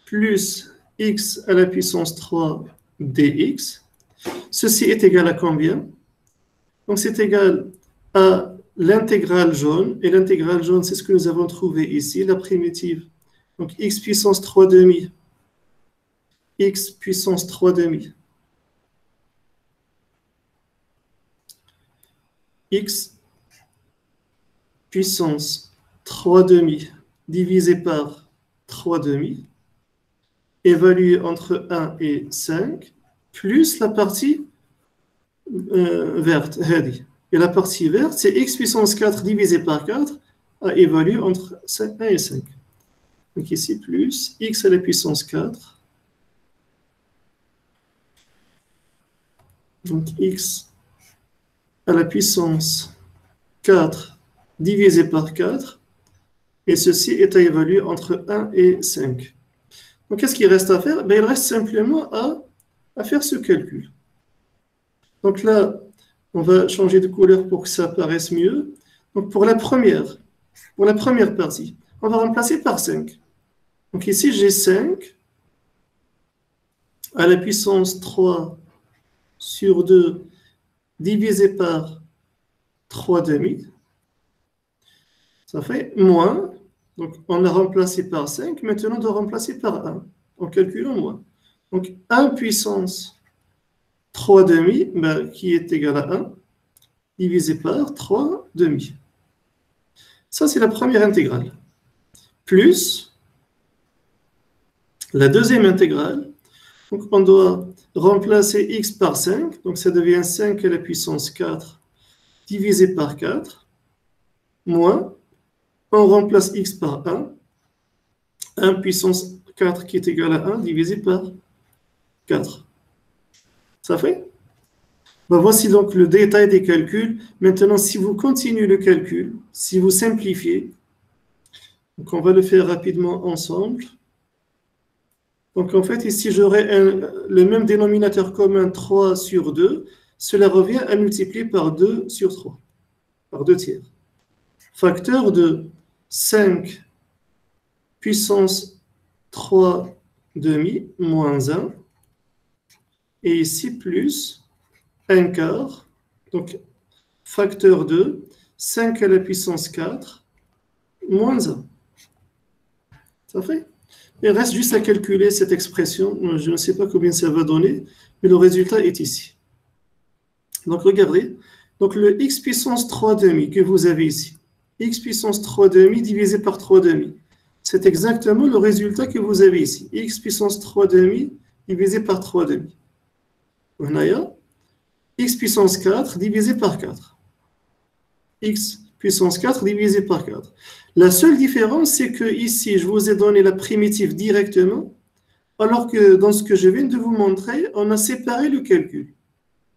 plus x à la puissance 3 dx. Ceci est égal à combien? Donc c'est égal à l'intégrale jaune, et l'intégrale jaune, c'est ce que nous avons trouvé ici, la primitive. Donc x puissance 3 demi, x puissance 3 demi, x puissance 3 demi divisé par 3 demi, évalué entre 1 et 5, plus la partie verte. Et la partie verte, c'est x puissance 4 divisé par 4, à évaluer entre 1 et 5. Donc ici, plus x à la puissance 4. Donc x à la puissance 4 divisé par 4, et ceci est à évaluer entre 1 et 5. Donc qu'est-ce qu'il reste à faire? Il reste simplement à faire ce calcul. Donc là, on va changer de couleur pour que ça paraisse mieux. Donc pour la première partie, on va remplacer par 5. Donc ici, j'ai 5 à la puissance 3 sur 2 divisé par 3 demi. Ça fait moins. Donc on l'a remplacé par 5. Maintenant, on doit remplacer par 1 en calculant moins. Donc 1 puissance 3 demi, ben, qui est égal à 1, divisé par 3 demi. Ça, c'est la première intégrale. Plus la deuxième intégrale. Donc, on doit remplacer x par 5. Donc, ça devient 5 à la puissance 4 divisé par 4. Moins, on remplace x par 1. 1 puissance 4 qui est égal à 1 divisé par 4. Ça fait? Ben, voici donc le détail des calculs. Maintenant, si vous continuez le calcul, si vous simplifiez, donc on va le faire rapidement ensemble. Donc en fait, ici, j'aurai le même dénominateur commun 3 sur 2. Cela revient à multiplier par 2 sur 3, par 2 tiers. Facteur de 5 puissance 3 demi moins 1. Et ici, plus 1 quart. Donc, facteur de 5 à la puissance 4 moins 1. Ça fait? Il reste juste à calculer cette expression. Je ne sais pas combien ça va donner, mais le résultat est ici. Donc, regardez. Donc, le x puissance 3 demi que vous avez ici, x puissance 3 demi divisé par 3 demi, c'est exactement le résultat que vous avez ici. X puissance 3 demi divisé par 3 demi. On a x puissance 4 divisé par 4. X puissance 4 divisé par 4. La seule différence, c'est que ici, je vous ai donné la primitive directement, alors que dans ce que je viens de vous montrer, on a séparé le calcul.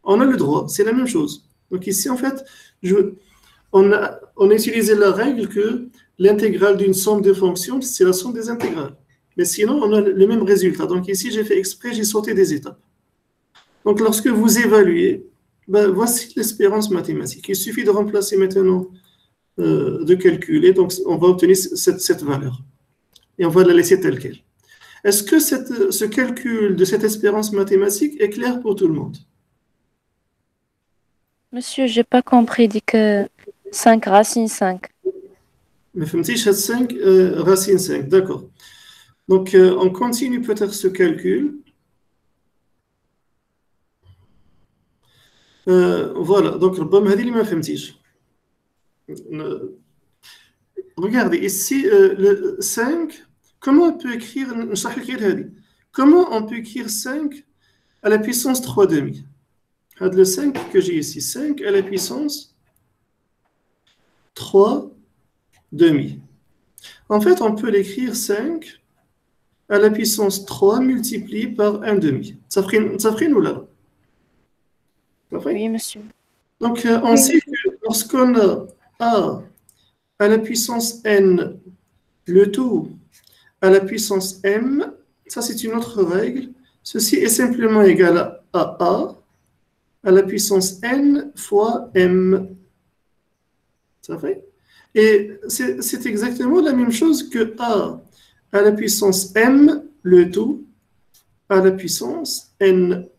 On a le droit, c'est la même chose. Donc ici, en fait, on a utilisé la règle que l'intégrale d'une somme de fonctions, c'est la somme des intégrales. Mais sinon, on a le même résultat. Donc ici, j'ai fait exprès, j'ai sauté des étapes. Donc lorsque vous évaluez, ben, voici l'espérance mathématique. Il suffit de remplacer maintenant, de calculer, donc on va obtenir cette valeur. Et on va la laisser telle qu'elle. Est-ce que ce calcul de cette espérance mathématique est clair pour tout le monde? Monsieur, j'ai pas compris, dit que 5 racine 5. Mais 5 racine 5, d'accord. Donc on continue peut-être ce calcul. Voilà, donc regardez ici le 5. Comment on peut écrire comment on peut écrire 5 à la puissance 3 demi? Le 5 que j'ai ici, 5 à la puissance 3 demi. En fait, on peut l'écrire 5 à la puissance 3 multiplié par 1 demi. Ça ferait nous là. Oui, monsieur. Donc, on sait que lorsqu'on a A à la puissance n, le tout à la puissance m, ça c'est une autre règle. Ceci est simplement égal à A à la puissance n fois m. Ça fait? Et c'est exactement la même chose que A à la puissance m, le tout à la puissance n.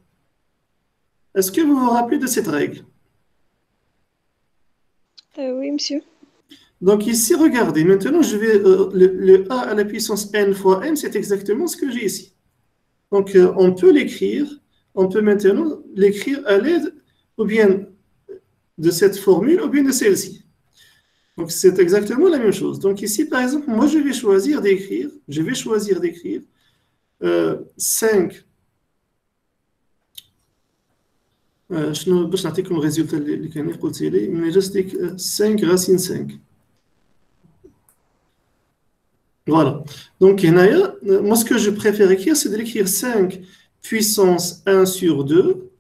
Est-ce que vous vous rappelez de cette règle? Oui, monsieur. Donc ici, regardez, maintenant je vais le a à la puissance n fois m, c'est exactement ce que j'ai ici. Donc on peut l'écrire, on peut maintenant l'écrire à l'aide ou bien de cette formule ou bien de celle-ci. Donc c'est exactement la même chose. Donc ici, par exemple, moi je vais choisir d'écrire 5. شنو باش نعطيكم الريزولتا اللي كان قلت لي من جاست 5 racine 5. Voilà. Donc moi ce que je préfère écrire, c'est de l'écrire 5 puissance 1 sur 2,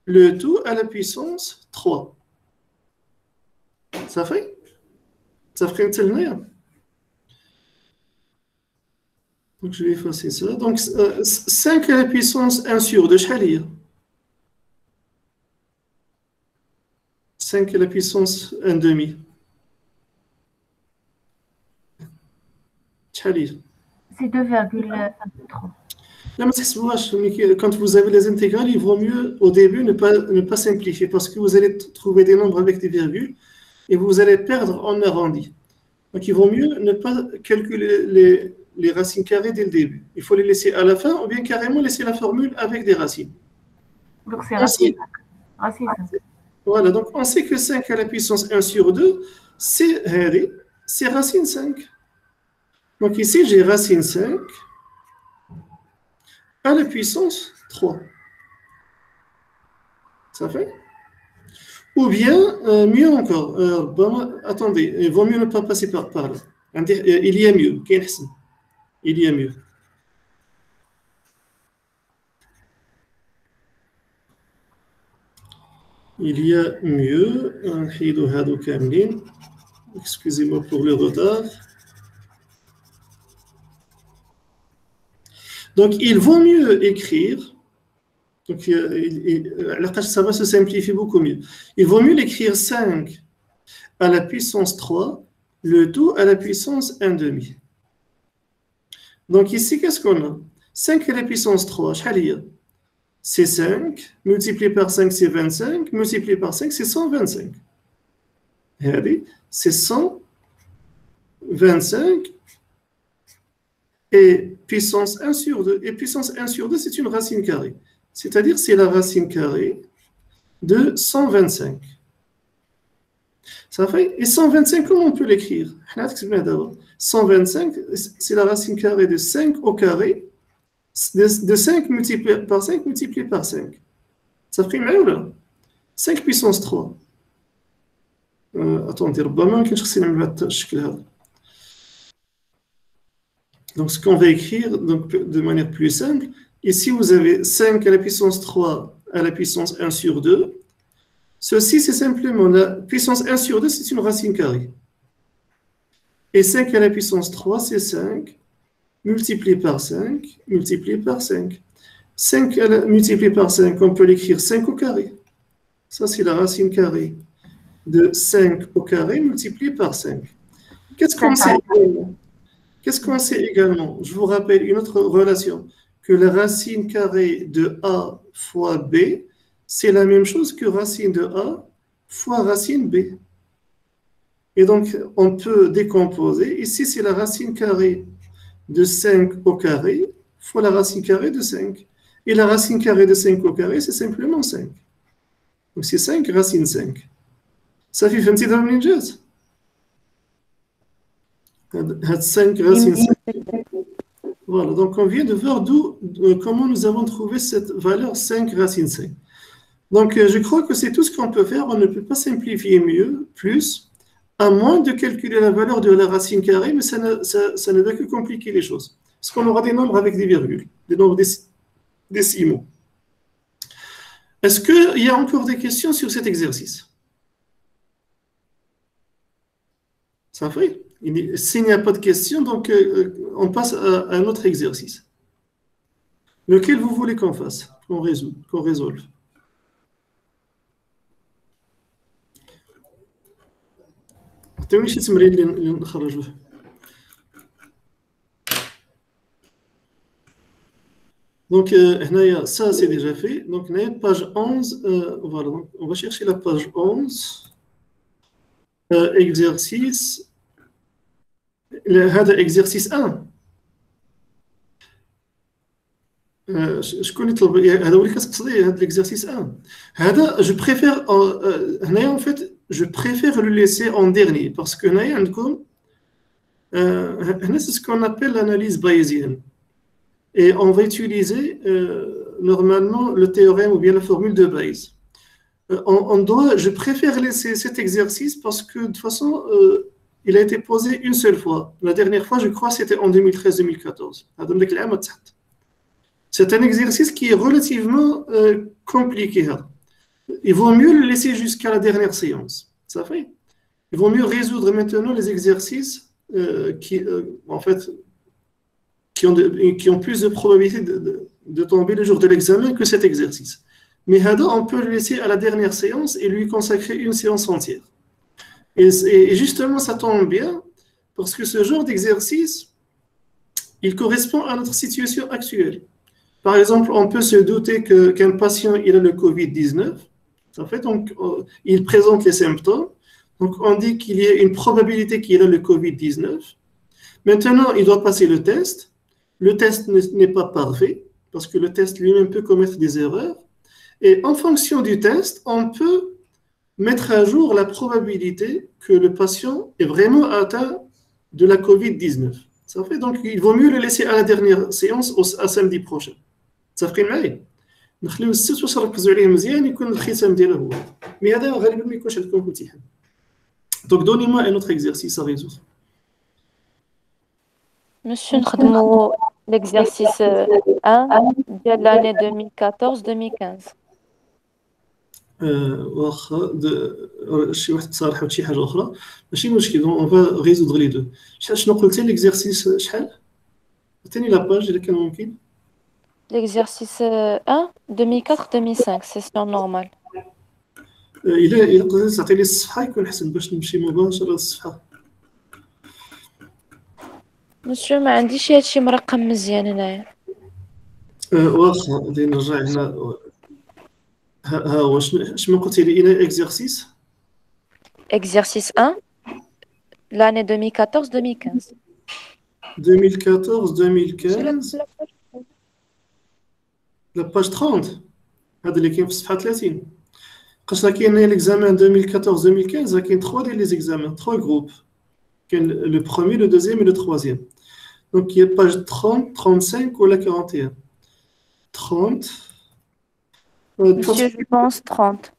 le tout à la puissance 3. Ça fait? Ça ferait une telle manière. Donc je vais effacer ça. Donc 5 à la puissance 1 sur 2, شحال 5 à la puissance 1 demi. C'est 2,23. Quand vous avez les intégrales, il vaut mieux au début ne pas simplifier parce que vous allez trouver des nombres avec des virgules et vous allez perdre en arrondi. Donc il vaut mieux ne pas calculer les racines carrées dès le début. Il faut les laisser à la fin ou bien carrément laisser la formule avec des racines. Donc c'est racine. Racine. Voilà, donc on sait que 5 à la puissance 1 sur 2, c'est racine 5. Donc ici, j'ai racine 5 à la puissance 3. Ça fait? Ou bien, mieux encore, attendez, il vaut mieux ne pas passer par là. Il y a mieux. Il y a mieux. Il y a mieux. Excusez-moi pour le retard. Donc, il vaut mieux écrire. Donc, ça va se simplifier beaucoup mieux. Il vaut mieux l'écrire 5 à la puissance 3, le tout à la puissance 1 demi. Donc, ici, qu'est-ce qu'on a? 5 à la puissance 3, c'est 5, multiplié par 5, c'est 25, multiplié par 5, c'est 125. C'est 125 et puissance 1 sur 2. Et puissance 1 sur 2, c'est une racine carrée. C'est-à-dire, c'est la racine carrée de 125. Ça fait? Et 125, comment on peut l'écrire? 125, c'est la racine carrée de 5 au carré, de 5 multiplié par 5 multiplié par 5. Ça fait mal là? 5 puissance 3. Attendez, donc ce qu'on va écrire donc, de manière plus simple, ici vous avez 5 à la puissance 3 à la puissance 1 sur 2. Ceci, c'est simplement la puissance 1 sur 2, c'est une racine carrée. Et 5 à la puissance 3, c'est 5, multiplié par 5, multiplié par 5. 5 multiplié par 5, on peut l'écrire 5 au carré. Ça, c'est la racine carrée de 5 au carré multiplié par 5. Qu'est-ce qu'on sait également? Qu'est-ce qu'on sait également? Je vous rappelle une autre relation, que la racine carrée de A fois B, c'est la même chose que racine de A fois racine B. Et donc, on peut décomposer. Ici, c'est la racine carrée de 5 au carré fois la racine carrée de 5. Et la racine carrée de 5 au carré, c'est simplement 5. Donc, c'est 5 racine 5. Ça fait un petit peu de 5 racine 5. Voilà, donc on vient de voir comment nous avons trouvé cette valeur 5 racine 5. Donc, je crois que c'est tout ce qu'on peut faire. On ne peut pas simplifier plus, à moins de calculer la valeur de la racine carrée, mais ça ne va que compliquer les choses. Parce qu'on aura des nombres avec des virgules, des nombres décimaux. Est-ce qu'il y a encore des questions sur cet exercice? Ça fait? S'il n'y a pas de questions, donc on passe à un autre exercice. Lequel vous voulez qu'on fasse, qu'on résolve? Donc, ça c'est déjà fait. Donc, page 11, voilà, donc, on va chercher la page 11. Exercice. هذا exercice 1. شكون يطلب هذا هو اللي كتقصدي هذا l'exercice 1. هذا je préfère هنايا en fait je préfère le laisser en dernier parce que هنايا عندكم هنا c'est ce qu'on appelle l'analyse bayésienne et on va utiliser normalement le théorème ou bien la formule de Bayes. Je préfère laisser cet exercice parce que de toute façon il a été posé une seule fois. La dernière fois, je crois, c'était en 2013-2014. C'est un exercice qui est relativement compliqué. Il vaut mieux le laisser jusqu'à la dernière séance. Ça fait? Il vaut mieux résoudre maintenant les exercices en fait, qui ont plus de probabilité de tomber le jour de l'examen que cet exercice. Mais on peut le laisser à la dernière séance et lui consacrer une séance entière. Et justement, ça tombe bien, parce que ce genre d'exercice, il correspond à notre situation actuelle. Par exemple, on peut se douter qu'un patient il a le Covid-19. En fait, donc, il présente les symptômes. Donc, on dit qu'il y a une probabilité qu'il a le Covid-19. Maintenant, il doit passer le test. Le test n'est pas parfait parce que le test lui-même peut commettre des erreurs. Et en fonction du test, on peut mettre à jour la probabilité que le patient est vraiment atteint de la COVID-19. Ça fait donc il vaut mieux le laisser à la dernière séance à samedi prochain. Ça fait mal. نخليو السبت باش نركزوا عليه مزيان يكون الختام ديالو هو مي هذا غالبا ما يكونش عندكم امتحان. Donc donnez-moi un autre exercice à résoudre. Monsieur, نخدموا l'exercice 1 ديال l'année 2014-2015. واخا شي واحد تصالح وشي حاجه اخرى ماشي مشكل اون فا ريزودغ لي دو. شنو قلتي ليكزارسيس شحال؟ عطيني لا باج اذا كان ممكن. L'exercice 1 2004-2005 session normale. الا قدرتي تعطي لي الصفحه يكون احسن باش نمشي مباشره للصفحه. Monsieur, ما عنديش هادشي مرقم مزيان هنايا. واخا غادي نرجع هنا. ها هو شنو قلتي لي الى اكزرسيس؟ Exercice 1 l'année 2014-2015. 2014-2015 لا باج 30 هذا اللي كاين في الصفحه 30. قاش كاين ليكزامان 2014-2015 كاين 3 ديال لي زيكزامان 3 جروب كاين لو بروميير لو دوزيام اي لو تروازيام. دونك هي باج 30 35 ولا 41 30. Monsieur, je pense 30.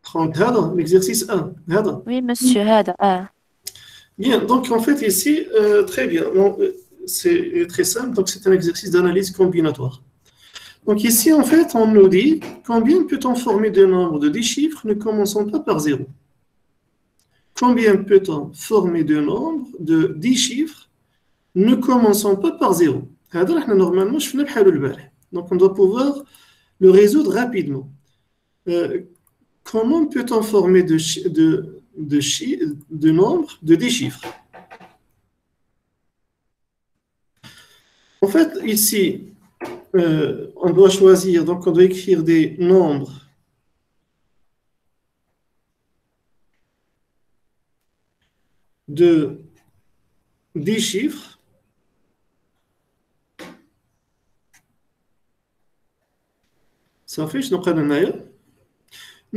30 هذا l'exercice 1 هذا. Oui, monsieur, هذا. Bien, donc en fait ici, très bien, bon, c'est très simple, donc c'est un exercice d'analyse combinatoire. Donc ici en fait on nous dit combien peut-on former de nombres de 10 chiffres ne commençant pas par 0. Combien peut-on former de nombres de 10 chiffres ne commençant pas par 0. هذا احنا normalement شفنا بحالو البارح. Donc on doit pouvoir le résoudre rapidement. Comment peut-on former de nombres de 10 chiffres? En fait, ici, on doit choisir, donc on doit écrire des nombres de 10 chiffres. Ça fait,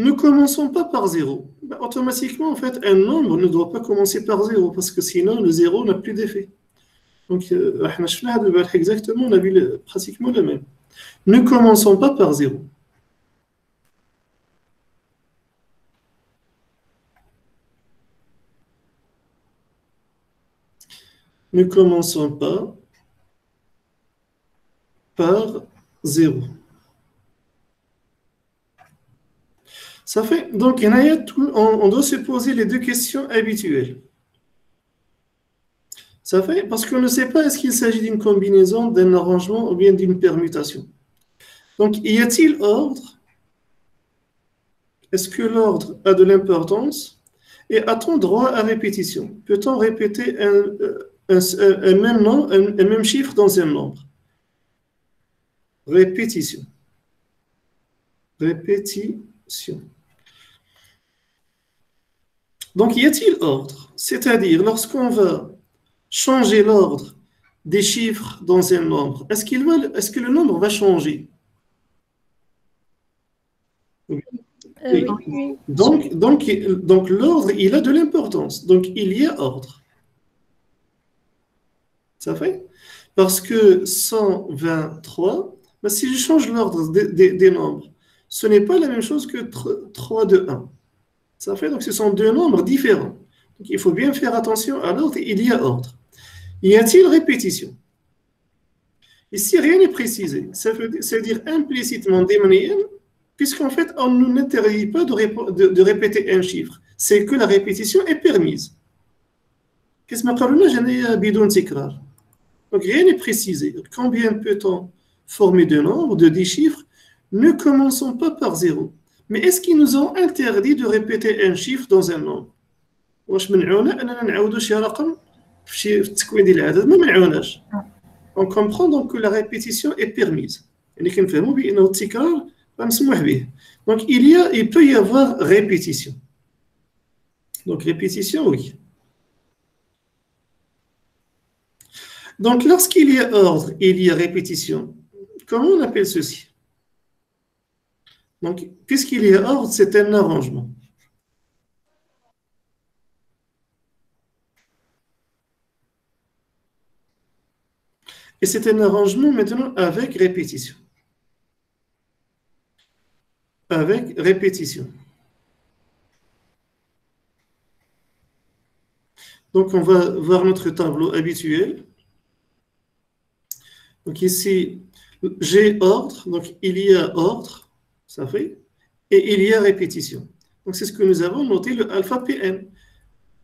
ne commençons pas par 0. Ben, automatiquement, en fait, un nombre ne doit pas commencer par 0 parce que sinon, le 0 n'a plus d'effet. Donc, exactement, on a vu pratiquement le même. Ne commençons pas par 0. Ne commençons pas par 0. Ça fait, donc on doit se poser les deux questions habituelles. Ça fait, parce qu'on ne sait pas est-ce qu'il s'agit d'une combinaison, d'un arrangement ou bien d'une permutation. Donc, y a-t-il ordre? Est-ce que l'ordre a de l'importance? Et a-t-on droit à répétition? Peut-on répéter un même nom, un même chiffre dans un nombre? Répétition. Répétition. Donc, y a-t-il ordre? C'est-à-dire, lorsqu'on va changer l'ordre des chiffres dans un nombre, est-ce que le nombre va changer? Oui. Oui. Donc l'ordre, il a de l'importance. Donc, il y a ordre. Ça fait? Parce que 123, ben, si je change l'ordre des nombres, ce n'est pas la même chose que 3 de 1. Ça fait, donc ce sont deux nombres différents. Donc il faut bien faire attention à l'ordre, il y a ordre. Y a-t-il répétition? Ici, rien n'est précisé. Ça veut dire implicitement démonienne, puisqu'en fait, on ne nous interdit pas de répéter un chiffre. C'est que la répétition est permise. Qu'est-ce que je Donc rien n'est précisé. Combien peut-on former de nombres de 10 chiffres? Ne commençons pas par 0. Mais est-ce qu'ils nous ont interdit de répéter un chiffre dans un nombre? واش منعونا اننا نعاودوا شي رقم في التكوين ديال العدد؟ ما منعوناش. On comprend donc que la répétition est permise. يعني كنفهموا بانه التكرار مسموح به. Donc il peut y avoir répétition. Donc répétition, oui. Donc, lorsqu'il y a ordre, il y a répétition. Comment on appelle ceci? Donc, puisqu'il y a ordre, c'est un arrangement. Et c'est un arrangement maintenant avec répétition. Avec répétition. Donc, on va voir notre tableau habituel. Donc, ici, j'ai ordre. Donc, il y a ordre, ça fait, et il y a répétition. Donc, c'est ce que nous avons noté, le alpha Pn.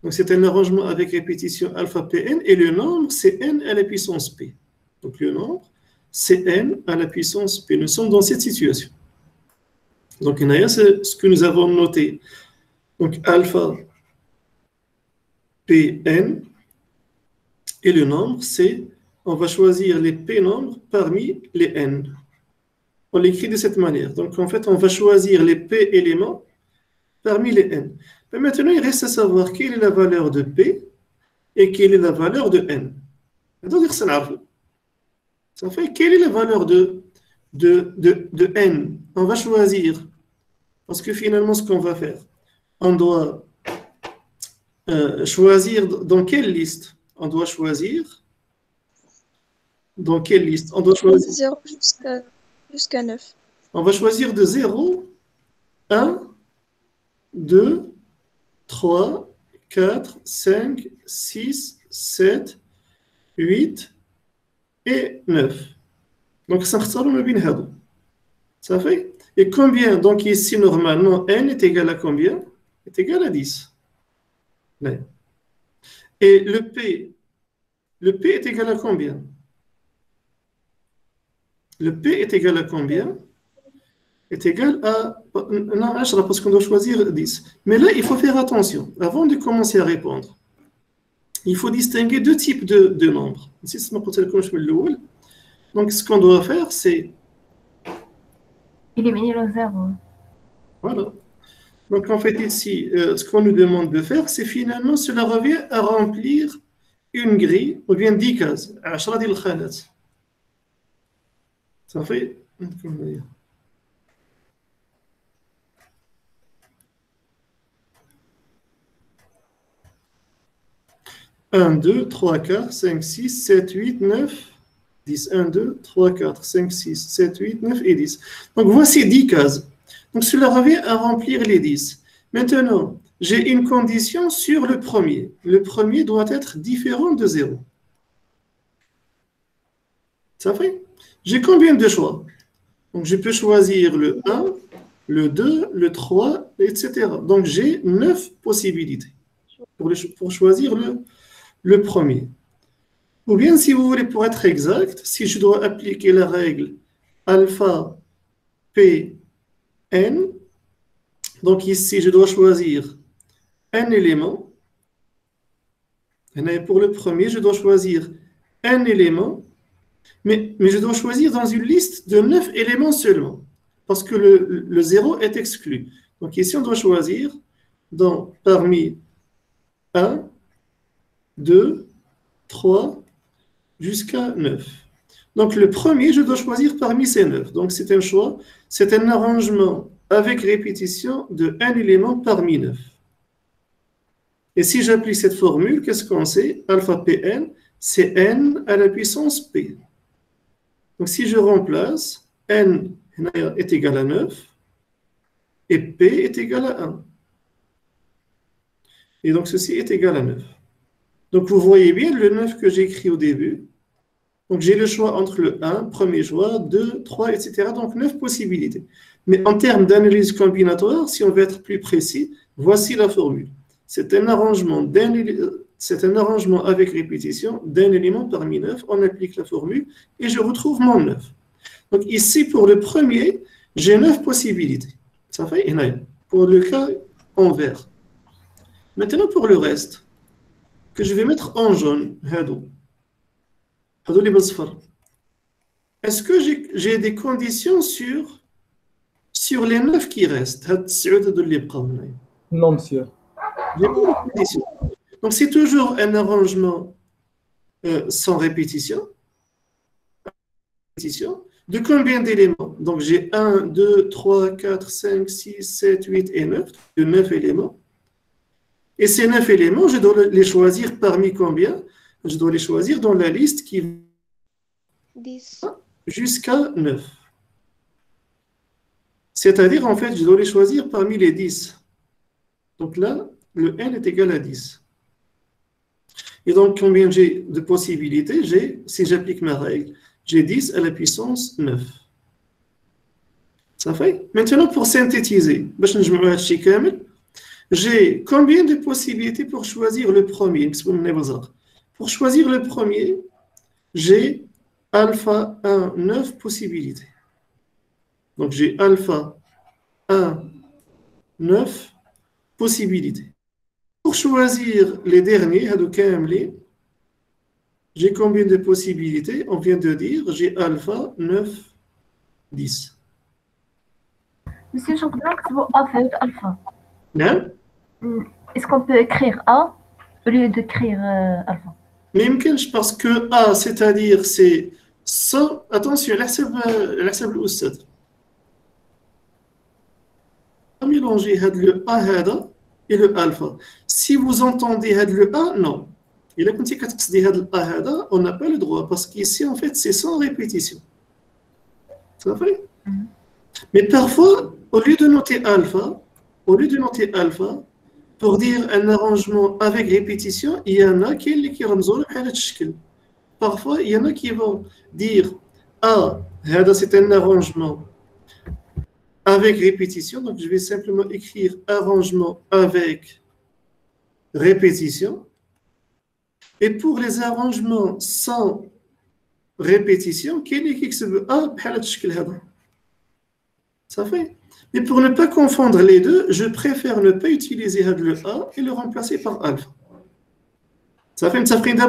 Donc, c'est un arrangement avec répétition alpha Pn, et le nombre, c'est n à la puissance p. Donc, le nombre, c'est n à la puissance p. Nous sommes dans cette situation. Donc, c'est ce que nous avons noté. Donc, alpha Pn, et le nombre, c'est, on va choisir les p nombres parmi les n. On l'écrit de cette manière. Donc, en fait, on va choisir les p éléments parmi les n. Mais maintenant, il reste à savoir quelle est la valeur de p et quelle est la valeur de n. Ça fait, quelle est la valeur de n? On va choisir. Parce que finalement, ce qu'on va faire, on doit choisir dans quelle liste? On doit choisir dans quelle liste? On doit choisir 0 jusqu'à 9. On va choisir de 0, 1, 2, 3, 4, 5, 6, 7, 8 et 9. Donc, ça ça fait. Et combien? Donc, ici, normalement, n est égal à combien? Est égal à 10. Et le P est égal à combien? Le P est égal à combien? Est égal à... Non, parce qu'on doit choisir 10. Mais là, il faut faire attention. Avant de commencer à répondre, il faut distinguer deux types de nombres. Donc, ce qu'on doit faire, c'est... Éliminer le zéro. Voilà. Donc, en fait, ici, ce qu'on nous demande de faire, c'est finalement, cela revient à remplir une grille, ou bien 10 cases. 10 ديال الخانات. Ça fait... 1, 2, 3, 4, 5, 6, 7, 8, 9, 10. 1, 2, 3, 4, 5, 6, 7, 8, 9 et 10. Donc, voici 10 cases. Donc, cela revient à remplir les 10. Maintenant, j'ai une condition sur le premier. Le premier doit être différent de 0. Ça fait? J'ai combien de choix? Donc, je peux choisir le 1, le 2, le 3, etc. Donc, j'ai 9 possibilités pour choisir le premier. Ou bien, si vous voulez, pour être exact, si je dois appliquer la règle alpha p n, donc ici, je dois choisir un élément. Et pour le premier, je dois choisir un élément, mais je dois choisir dans une liste de 9 éléments seulement, parce que le 0 est exclu. Donc ici, on doit choisir parmi 1, 2, 3, jusqu'à 9. Donc le premier, je dois choisir parmi ces 9. Donc c'est un choix, c'est un arrangement avec répétition de un élément parmi 9. Et si j'applique cette formule, qu'est-ce qu'on sait? Alpha Pn, c'est n à la puissance p. Donc si je remplace, n est égal à 9 et p est égal à 1. Et donc ceci est égal à 9. Donc vous voyez bien le 9 que j'ai écrit au début. Donc j'ai le choix entre le 1, premier choix, 2, 3, etc. Donc 9 possibilités. Mais en termes d'analyse combinatoire, si on veut être plus précis, voici la formule. C'est un arrangement avec répétition d'un élément parmi 9. On applique la formule et je retrouve mon 9. Donc ici, pour le premier, j'ai 9 possibilités. Ça fait pour le cas en vert. Maintenant, pour le reste, que je vais mettre en jaune, est-ce que j'ai des conditions sur les 9 qui restent? Non, monsieur. J'ai pas de conditions. Donc c'est toujours un arrangement sans répétition. De combien d'éléments? Donc j'ai 1, 2, 3, 4, 5, 6, 7, 8 et 9. De 9 éléments. Et ces 9 éléments, je dois les choisir parmi combien? Je dois les choisir dans la liste qui va 10. jusqu'à 9. C'est-à-dire, en fait, je dois les choisir parmi les 10. Donc là, le n est égal à 10. Et donc, combien j'ai de possibilités? Si j'applique ma règle, j'ai 10 à la puissance 9. Ça fait? Maintenant, pour synthétiser, j'ai combien de possibilités pour choisir le premier? Pour choisir le premier, j'ai alpha 1, 9 possibilités. Donc, j'ai alpha 1, 9 possibilités. Pour choisir les derniers, j'ai combien de possibilités? On vient de dire, j'ai alpha 9, 10. Monsieur, je voudrais que vous avez alpha. Non? Est-ce qu'on peut écrire A au lieu d'écrire alpha? Mais parce que A, c'est-à-dire, c'est ça. Attention, l'ahsab l'oustad. Mélanger le A et le alpha. Si vous entendez le A, non. Et là, quand le A, on n'a pas le droit parce qu'ici, en fait, c'est sans répétition. Ça fait? Mais parfois, au lieu de noter alpha, pour dire un arrangement avec répétition, il y en a qui ramzolent بحال الشكل. Parfois, il y en a qui vont dire ah, c'est un arrangement avec répétition, donc je vais simplement écrire arrangement avec répétition. Et pour les arrangements sans répétition, quel est qui se veut ah, بحال الشكل هذا. Ça fait. Mais pour ne pas confondre les deux, je préfère ne pas utiliser le A et le remplacer par alpha. Ça fait une safrine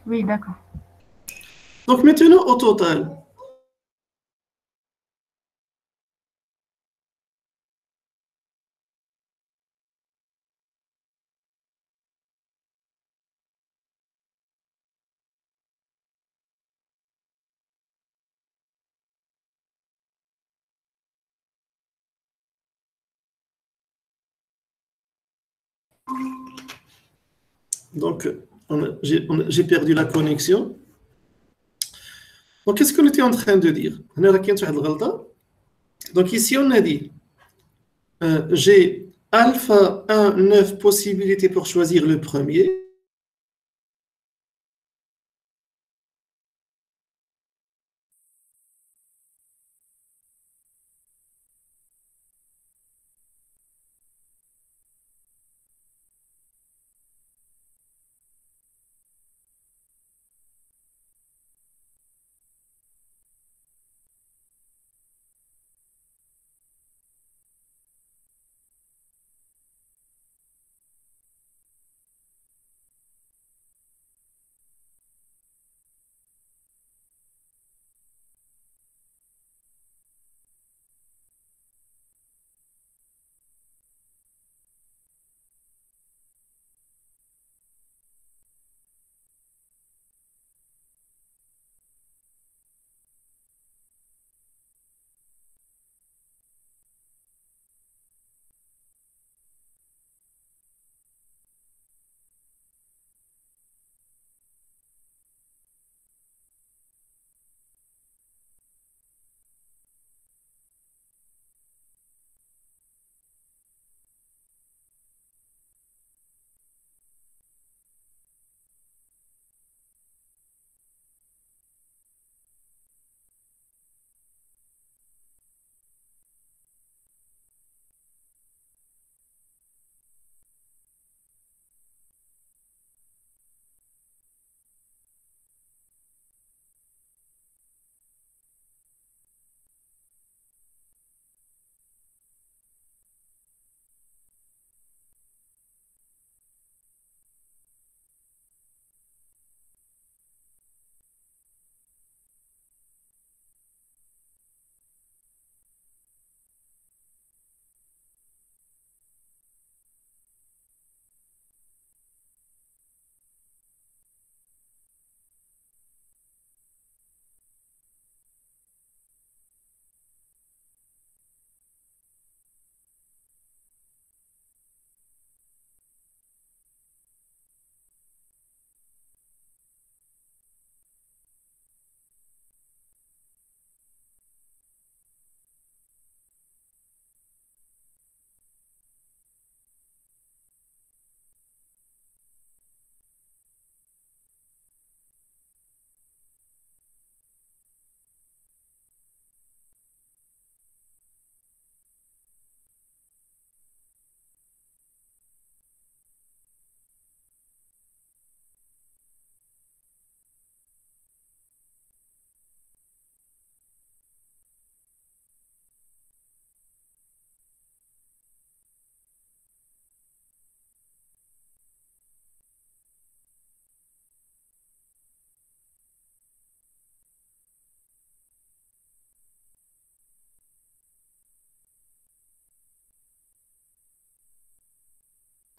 Oui, d'accord. Donc maintenant, au total, donc j'ai perdu la connexion. Donc qu'est-ce qu'on était en train de dire? Donc ici on a dit j'ai alpha 1, 9 possibilités pour choisir le premier.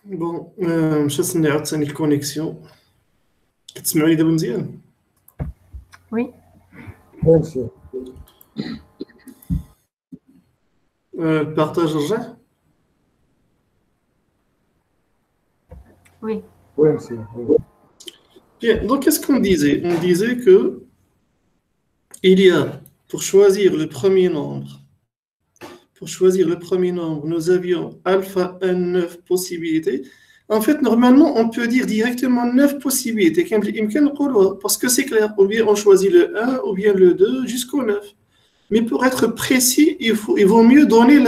Bon, مشى نصني عاوتاني الكونيكسيون. كتسمعوني دابا مزيان؟ Oui. وين مشي؟ البارطاج رجع. Oui. وين مشي؟ Bien, donc qu'est-ce qu'on disait? On disait que il y a, pour choisir le premier nombre, nous avions alpha n 9 possibilités. En fait, normalement, on peut dire directement 9 possibilités, parce que c'est clair. Ou bien on choisit le 1, ou bien le 2, jusqu'au 9. Mais pour être précis, il vaut mieux donner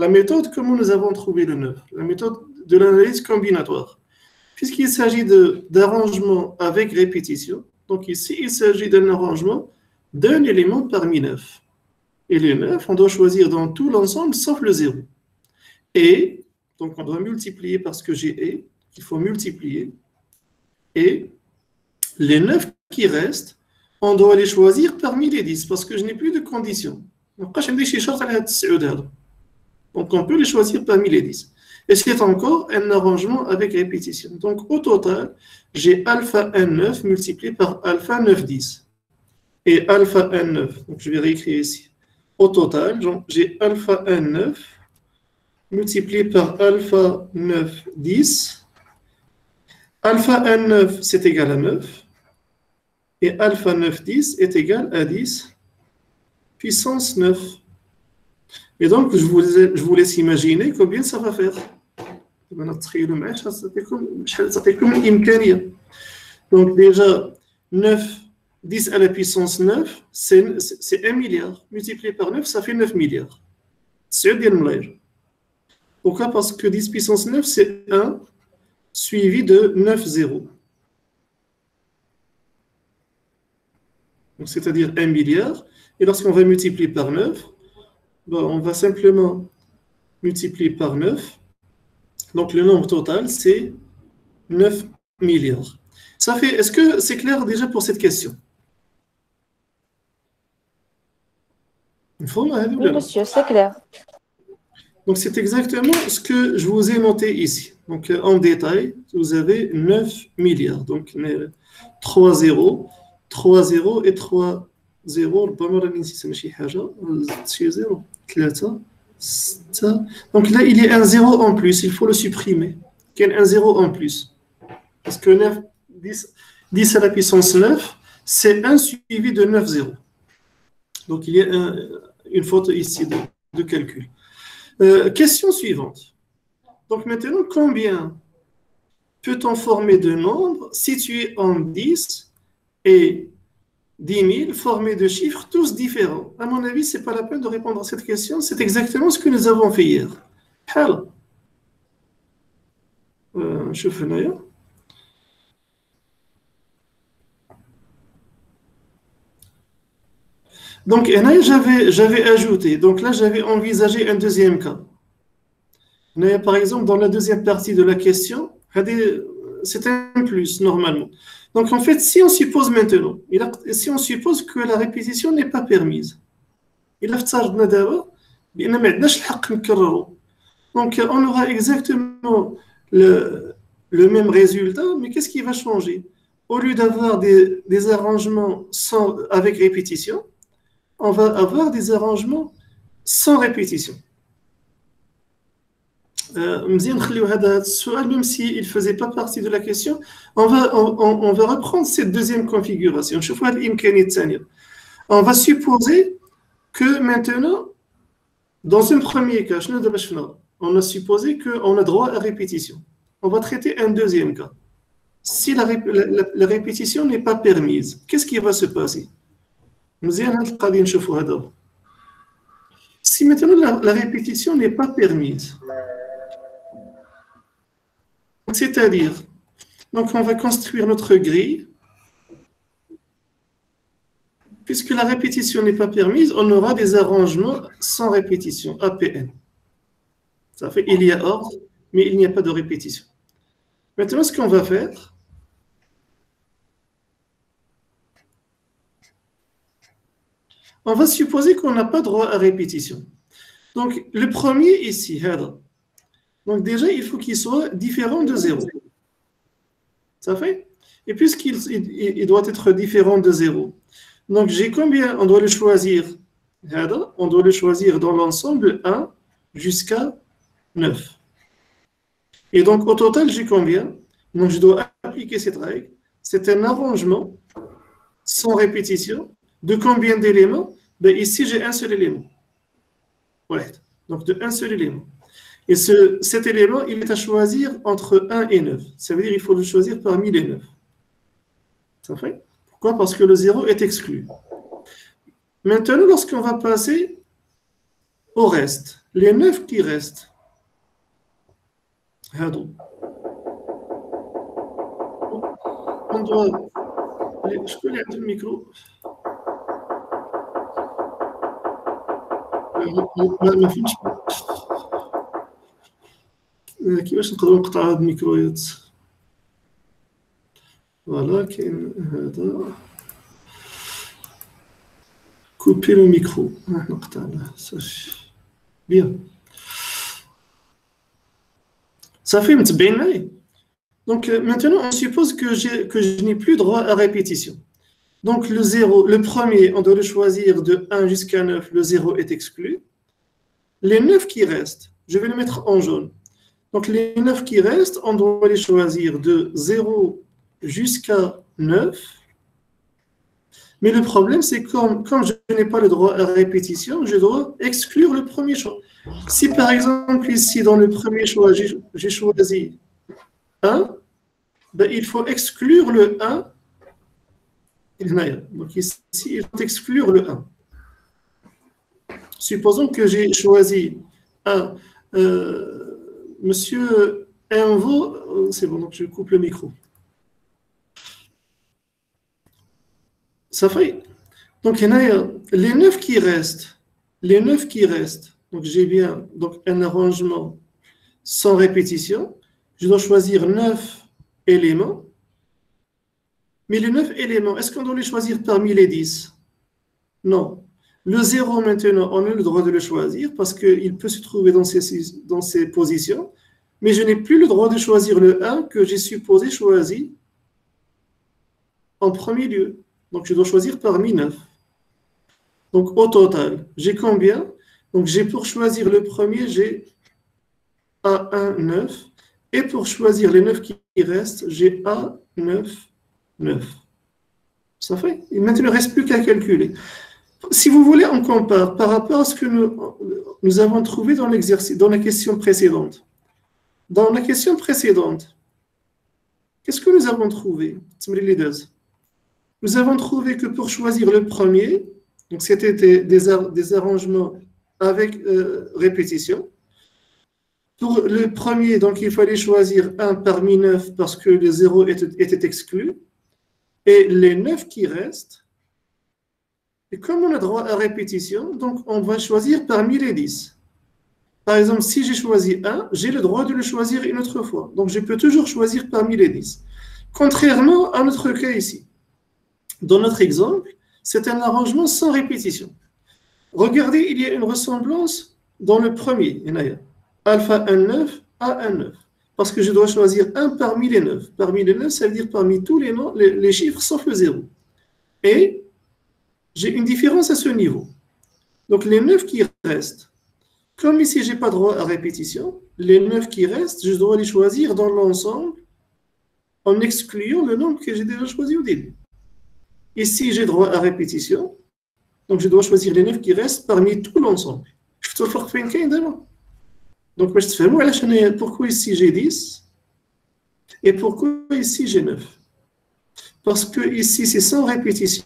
la méthode comment nous avons trouvé le 9, la méthode de l'analyse combinatoire. Puisqu'il s'agit d'arrangement avec répétition, donc ici, il s'agit d'un arrangement d'un élément parmi 9. Et le 9, on doit choisir dans tout l'ensemble sauf le 0. Et, donc on doit multiplier parce que j'ai et, il faut multiplier. Et les 9 qui restent, on doit les choisir parmi les 10 parce que je n'ai plus de conditions. Donc on peut les choisir parmi les 10. Et c'est encore un arrangement avec répétition. Donc au total, j'ai alpha n9 multiplié par alpha 9, 10. Et alpha n9, donc je vais réécrire ici. Au total, j'ai alpha n9 multiplié par alpha 9, 10. Alpha n9, c'est égal à 9. Et alpha 9, 10 est égal à 10 puissance 9. Et donc, je vous laisse imaginer combien ça va faire. Donc déjà, 9, 10 à la puissance 9, c'est 1 milliard. Multiplié par 9, ça fait 9 milliards. Pourquoi? Parce que 10 puissance 9, c'est 1 suivi de 9 zéros. C'est-à-dire 1 milliard. Et lorsqu'on va multiplier par 9, on va simplement multiplier par 9. Donc le nombre total, c'est 9 milliards. Ça fait, est-ce que c'est clair déjà pour cette question? Oui, monsieur, c'est clair. Donc c'est exactement ce que je vous ai noté ici. Donc en détail, vous avez 9 milliards. Donc 3 zéros, 3 zéros et 3 zéros. Donc là, il y a un zéro en plus, il faut le supprimer. Il y a un zéro en plus. Parce que 9, 10 à la puissance 9, c'est 1 suivi de 9 zéros. Donc il y a une faute ici de calcul. Question suivante. Donc maintenant, combien peut-on former de nombres situés en 10 et 10 000 formés de chiffres tous différents? À mon avis, ce n'est pas la peine de répondre à cette question. C'est exactement ce que nous avons fait hier. Alors, je fais d'ailleurs. Donc, j'avais ajouté. Donc là, j'avais envisagé un deuxième cas. Par exemple, dans la deuxième partie de la question, c'est un plus normalement. Donc en fait, si on suppose maintenant, si on suppose que la répétition n'est pas permise, donc on aura exactement le même résultat, mais qu'est-ce qui va changer? Au lieu d'avoir des arrangements avec répétition, on va avoir des arrangements sans répétition. Même s'il ne faisait pas partie de la question, on va reprendre cette deuxième configuration. On va supposer que maintenant, dans un premier cas, on a supposé qu'on a droit à répétition. On va traiter un deuxième cas. Si la répétition n'est pas permise, qu'est-ce qui va se passer? Si maintenant la répétition n'est pas permise, c'est-à-dire, donc on va construire notre grille. Puisque la répétition n'est pas permise, on aura des arrangements sans répétition, APN. Ça fait il y a ordre, mais il n'y a pas de répétition. Maintenant, ce qu'on va faire, on va supposer qu'on n'a pas droit à répétition. Donc, le premier ici, Donc déjà, il faut qu'il soit différent de 0. Ça fait? Et puisqu'il doit être différent de 0, donc j'ai combien? On doit le choisir. On doit le choisir dans l'ensemble 1 jusqu'à 9. Et donc au total, j'ai combien? Donc je dois appliquer cette règle. C'est un arrangement sans répétition de combien d'éléments? Ben ici, j'ai un seul élément. Voilà. Donc de un seul élément. Et cet élément, il est à choisir entre 1 et 9. Ça veut dire qu'il faut le choisir parmi les 9. Ça fait? Pourquoi? Parce que le 0 est exclu. Maintenant, lorsqu'on va passer au reste, les 9 qui restent, on doit... Je peux aller le micro. ما فهمتش كيفاش نقدروا نقطعوا هاد الميكرويات. فوالا كاين هذا كوبي لو ميكرو نقطعناه صافي بيان صافي متبعين معايا. Donc maintenant on suppose que je n'ai plus droit à répétition. Donc le 0, le premier, on doit le choisir de 1 jusqu'à 9, le 0 est exclu. Les 9 qui restent, je vais les mettre en jaune. Donc les 9 qui restent, on doit les choisir de 0 jusqu'à 9. Mais le problème, c'est que comme je n'ai pas le droit à répétition, je dois exclure le premier choix. Si par exemple ici, dans le premier choix, j'ai choisi 1, ben, il faut exclure le 1. Donc ici, il faut exclure le 1. Supposons que j'ai choisi Monsieur Envo, c'est bon, donc je coupe le micro. Ça fait. Donc il y a les 9 qui restent. Donc j'ai bien un arrangement sans répétition. Je dois choisir 9 éléments. Mais les 9 éléments, est-ce qu'on doit les choisir parmi les 10? Non. Le 0 maintenant, on a le droit de le choisir parce qu'il peut se trouver dans ces positions. Mais je n'ai plus le droit de choisir le 1 que j'ai supposé choisir en premier lieu. Donc je dois choisir parmi 9. Donc au total, j'ai combien? Donc j'ai pour choisir le premier, j'ai A1, 9. Et pour choisir les 9 qui restent, j'ai A9, 9. Ça fait? Et maintenant, il ne reste plus qu'à calculer. Si vous voulez, on compare par rapport à ce que nous avons trouvé dans l'exercice, dans la question précédente. Dans la question précédente, qu'est-ce que nous avons trouvé? Nous avons trouvé que pour choisir le premier, donc c'était des arrangements avec répétition. Pour le premier, donc il fallait choisir 1 parmi 9 parce que le 0 était exclu. Et les 9 qui restent, et comme on a droit à répétition, donc on va choisir parmi les 10. Par exemple, si j'ai choisi 1, j'ai le droit de le choisir une autre fois. Donc je peux toujours choisir parmi les 10. Contrairement à notre cas ici. Dans notre exemple, c'est un arrangement sans répétition. Regardez, il y a une ressemblance dans le premier. Alpha 1, 9, A1, 9. Parce que je dois choisir 1 parmi les 9. Parmi les 9, ça veut dire parmi tous les chiffres sauf le 0. Et j'ai une différence à ce niveau. Donc les 9 qui restent, comme ici je n'ai pas droit à répétition, les 9 qui restent, je dois les choisir dans l'ensemble en excluant le nombre que j'ai déjà choisi au début. Ici j'ai droit à répétition, donc je dois choisir les 9 qui restent parmi tout l'ensemble. Je te le fais d'abord. Donc, pourquoi ici j'ai 10 et pourquoi ici j'ai 9? Parce que ici c'est sans répétition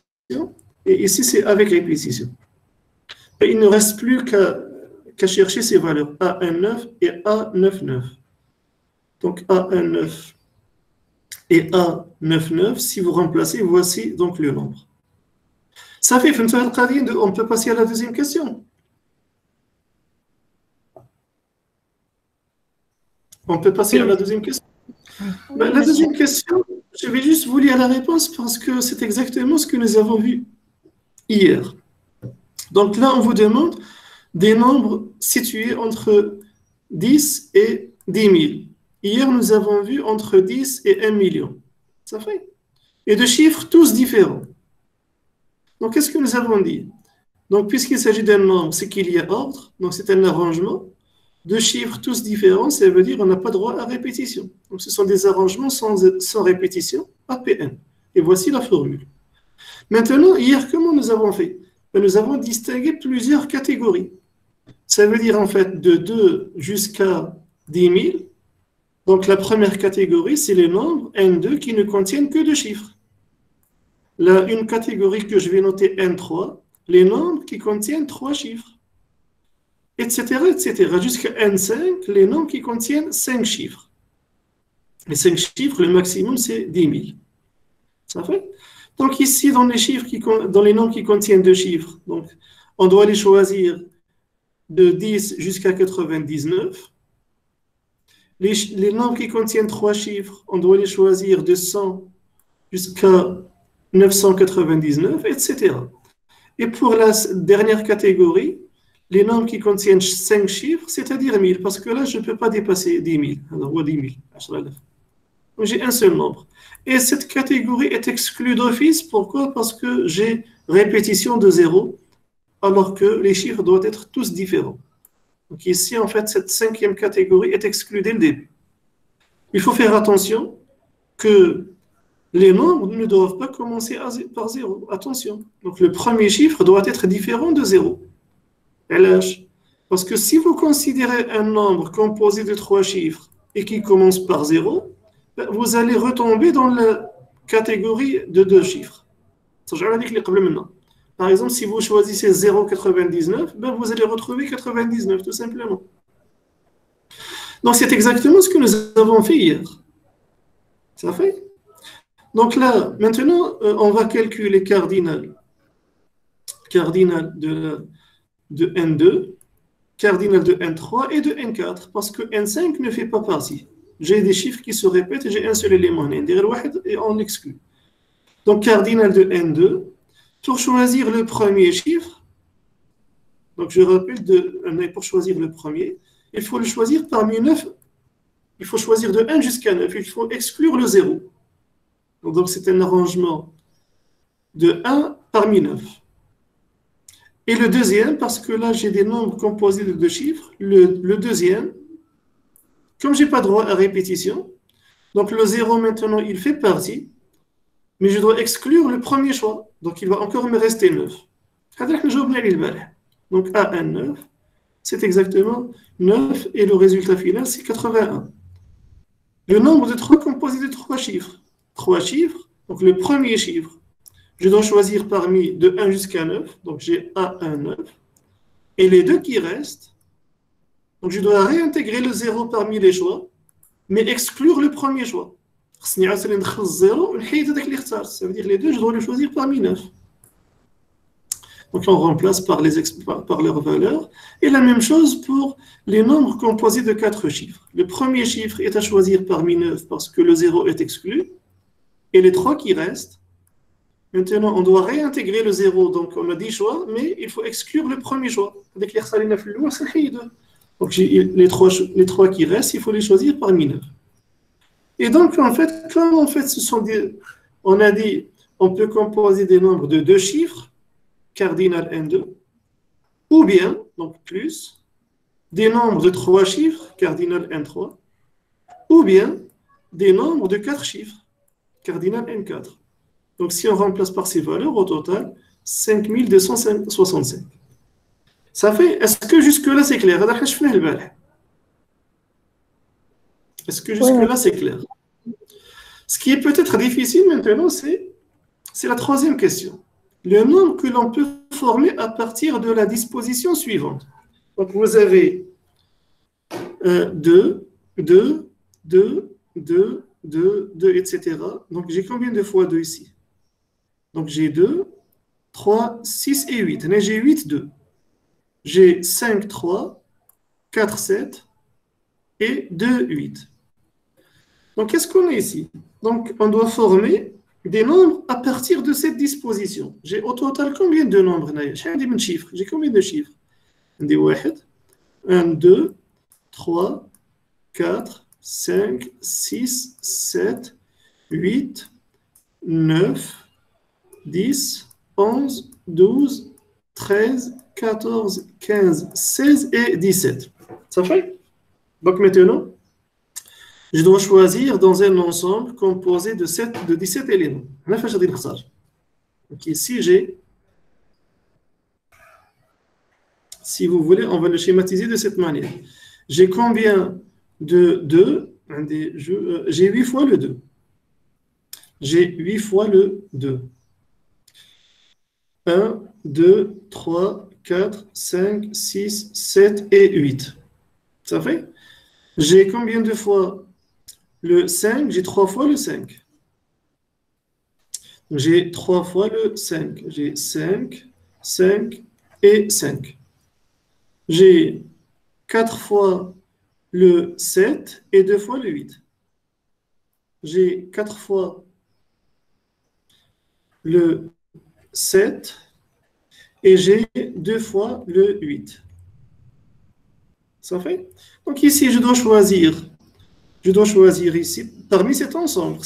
et ici c'est avec répétition. Et il ne reste plus qu'à chercher ces valeurs A1,9 et A9,9. Donc A1,9 et A9,9, si vous remplacez, voici donc le nombre. Ça fait, on peut passer à la deuxième question. On peut passer à la deuxième question. La deuxième question, je vais juste vous lire la réponse parce que c'est exactement ce que nous avons vu hier. Donc là, on vous demande des nombres situés entre 10 et 10 000. Hier, nous avons vu entre 10 et 1 million. Ça fait. Et de chiffres tous différents. Donc, qu'est-ce que nous avons dit? Donc, puisqu'il s'agit d'un nombre, c'est qu'il y a ordre. Donc, c'est un arrangement. De chiffres tous différents, ça veut dire qu'on n'a pas droit à répétition. Donc, ce sont des arrangements sans répétition, APN. Et voici la formule. Maintenant, hier, comment nous avons fait? Nous avons distingué plusieurs catégories. Ça veut dire en fait de 2 jusqu'à 10 000. Donc la première catégorie, c'est les nombres N2 qui ne contiennent que 2 chiffres. Là, une catégorie que je vais noter N3, les nombres qui contiennent 3 chiffres. Etc. Jusqu'à N5, les nombres qui contiennent 5 chiffres. Les 5 chiffres, le maximum, c'est 10 000. Ça fait? Donc ici, dans les nombres qui contiennent 2 chiffres, donc, on doit les choisir de 10 jusqu'à 99. Les nombres qui contiennent 3 chiffres, on doit les choisir de 100 jusqu'à 999, etc. Et pour la dernière catégorie, les nombres qui contiennent 5 chiffres, c'est-à-dire 1000, parce que là, je ne peux pas dépasser 10 000. Alors, 10 000. Donc, j'ai un seul nombre. Et cette catégorie est exclue d'office. Pourquoi? Parce que j'ai répétition de 0, alors que les chiffres doivent être tous différents. Donc ici, en fait, cette 5e catégorie est exclue dès le début. Il faut faire attention que les nombres ne doivent pas commencer par 0. Attention. Donc le premier chiffre doit être différent de 0. LH. Parce que si vous considérez un nombre composé de 3 chiffres et qui commence par 0, vous allez retomber dans la catégorie de 2 chiffres. Par exemple, si vous choisissez 0,99, vous allez retrouver 99, tout simplement. Donc, c'est exactement ce que nous avons fait hier. Ça fait? Donc là, maintenant, on va calculer cardinal de N2, cardinal de N3 et de N4, parce que N5 ne fait pas partie. J'ai des chiffres qui se répètent et j'ai un seul élément, et on l'exclut. Donc, cardinal de N2, pour choisir le premier chiffre, donc je rappelle, pour choisir le premier, il faut le choisir parmi 9, il faut choisir de 1 jusqu'à 9, il faut exclure le 0. Donc, c'est un arrangement de 1 parmi 9. Et le deuxième, parce que là, j'ai des nombres composés de 2 chiffres, le deuxième, comme je n'ai pas droit à répétition, donc le 0 maintenant, il fait partie, mais je dois exclure le premier choix. Donc il va encore me rester 9. Donc AN9, c'est exactement 9, et le résultat final, c'est 81. Le nombre de 3 composé de 3 chiffres. 3 chiffres, donc le premier chiffre, je dois choisir parmi de 1 jusqu'à 9, donc j'ai A1,9, et les 2 qui restent, donc je dois réintégrer le 0 parmi les choix, mais exclure le premier choix. Ça veut dire les 2, je dois les choisir parmi 9. Donc on remplace par leur valeur. Et la même chose pour les nombres composés de 4 chiffres. Le premier chiffre est à choisir parmi 9 parce que le 0 est exclu. Et les 3 qui restent, maintenant on doit réintégrer le 0. Donc on a 10 choix, mais il faut exclure le premier choix. Donc les 3 qui restent, il faut les choisir parmi 9. Et donc, en fait, comme en fait, on a dit, on peut composer des nombres de 2 chiffres, cardinal N2, ou bien, donc plus, des nombres de 3 chiffres, cardinal N3, ou bien des nombres de 4 chiffres, cardinal N4. Donc, si on remplace par ces valeurs, au total, 5265. Ça fait, est-ce que jusque-là c'est clair? Est-ce que jusque-là c'est clair? Ce qui est peut-être difficile maintenant, c'est la 3e question. Le nombre que l'on peut former à partir de la disposition suivante. Donc vous avez 2, 2, 2, 2, 2, 2, etc. Donc j'ai combien de fois 2 ici? Donc j'ai 2, 3, 6 et 8. Mais j'ai 8, 2. J'ai 5, 3, 4, 7 et 2, 8. Donc, qu'est-ce qu'on a ici? Donc, on doit former des nombres à partir de cette disposition. J'ai au total combien de nombres? J'ai combien de chiffres? 1, 2, 3, 4, 5, 6, 7, 8, 9, 10, 11, 12, 13, 14, 15, 16 et 17. Ça fait? Donc maintenant, je dois choisir dans un ensemble composé de 17 éléments. Donc ici, si vous voulez, on va le schématiser de cette manière. J'ai combien de 2? J'ai 8 fois le 2. J'ai 8 fois le 2. 1, 2, 3, 4, 5, 6, 7 et 8. Ça fait? J'ai combien de fois le 5? J'ai 3 fois le 5. J'ai 3 fois le 5. J'ai 5, 5 et 5. J'ai 4 fois le 7 et 2 fois le 8. J'ai 4 fois le 7 et j'ai 2 fois le 8. Ça fait? Donc ici, je dois choisir ici, parmi cet ensemble.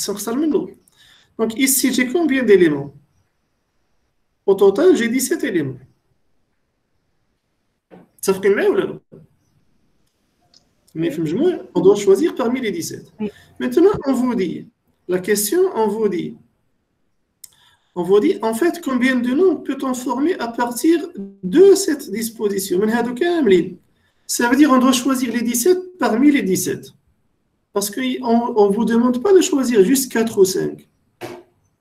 Donc ici, j'ai combien d'éléments? Au total, j'ai 17 éléments. Ça fait combien ou là? Mais on doit choisir parmi les 17. Oui. Maintenant, on vous dit, la question, on vous dit, en fait, combien de noms peut-on former à partir de cette disposition? Ça veut dire qu'on doit choisir les 17 parmi les 17. Parce qu'on ne vous demande pas de choisir juste 4 ou 5.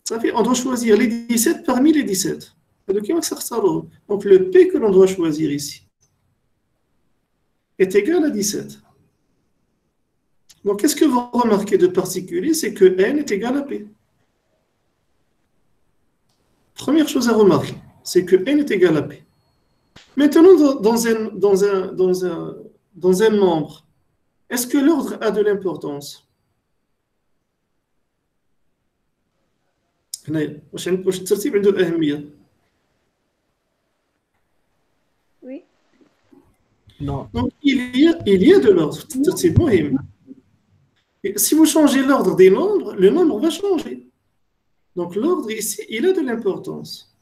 Ça fait on doit choisir les 17 parmi les 17. Donc le P que l'on doit choisir ici est égal à 17. Donc qu'est-ce que vous remarquez de particulier? C'est que N est égal à P. Première chose à remarquer, c'est que N est égal à P. Maintenant, dans un nombre, est-ce que l'ordre a de l'importance? Oui. Non. Donc, il y a de l'ordre. C'est bon. Et si vous changez l'ordre des nombres, le nombre va changer. Donc, l'ordre ici, il a de l'importance.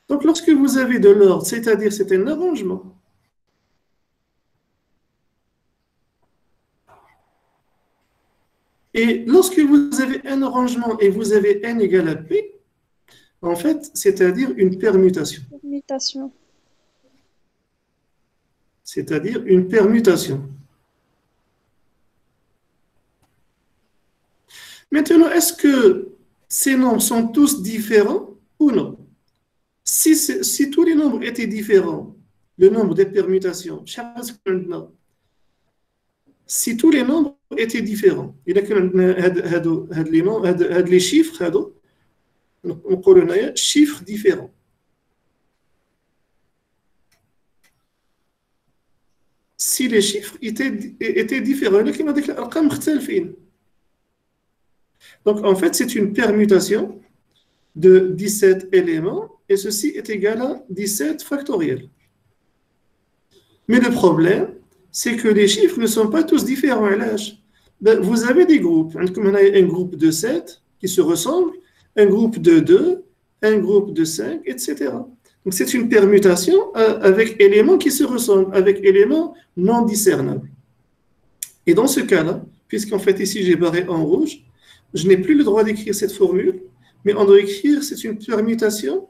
Donc, lorsque vous avez de l'ordre, c'est-à-dire c'est un arrangement. Et lorsque vous avez un arrangement et vous avez n égale à p, en fait, c'est-à-dire une permutation. Permutation. C'est-à-dire une permutation. Maintenant, est-ce que ces nombres sont tous différents ou non? Si tous les nombres étaient différents, le nombre de permutations, si tous les nombres étaient différents, il y a les chiffres, chiffres différents. Si les chiffres étaient différents, donc en fait c'est une permutation de 17 éléments et ceci est égal à 17 factoriel. Mais le problème, c'est que les chiffres ne sont pas tous différents à l'âge. Vous avez des groupes. Un groupe de 7 qui se ressemble, un groupe de 2, un groupe de 5, etc. Donc c'est une permutation avec éléments qui se ressemblent, avec éléments non discernables. Et dans ce cas-là, puisqu'en fait ici j'ai barré en rouge, je n'ai plus le droit d'écrire cette formule, mais on doit écrire, c'est une permutation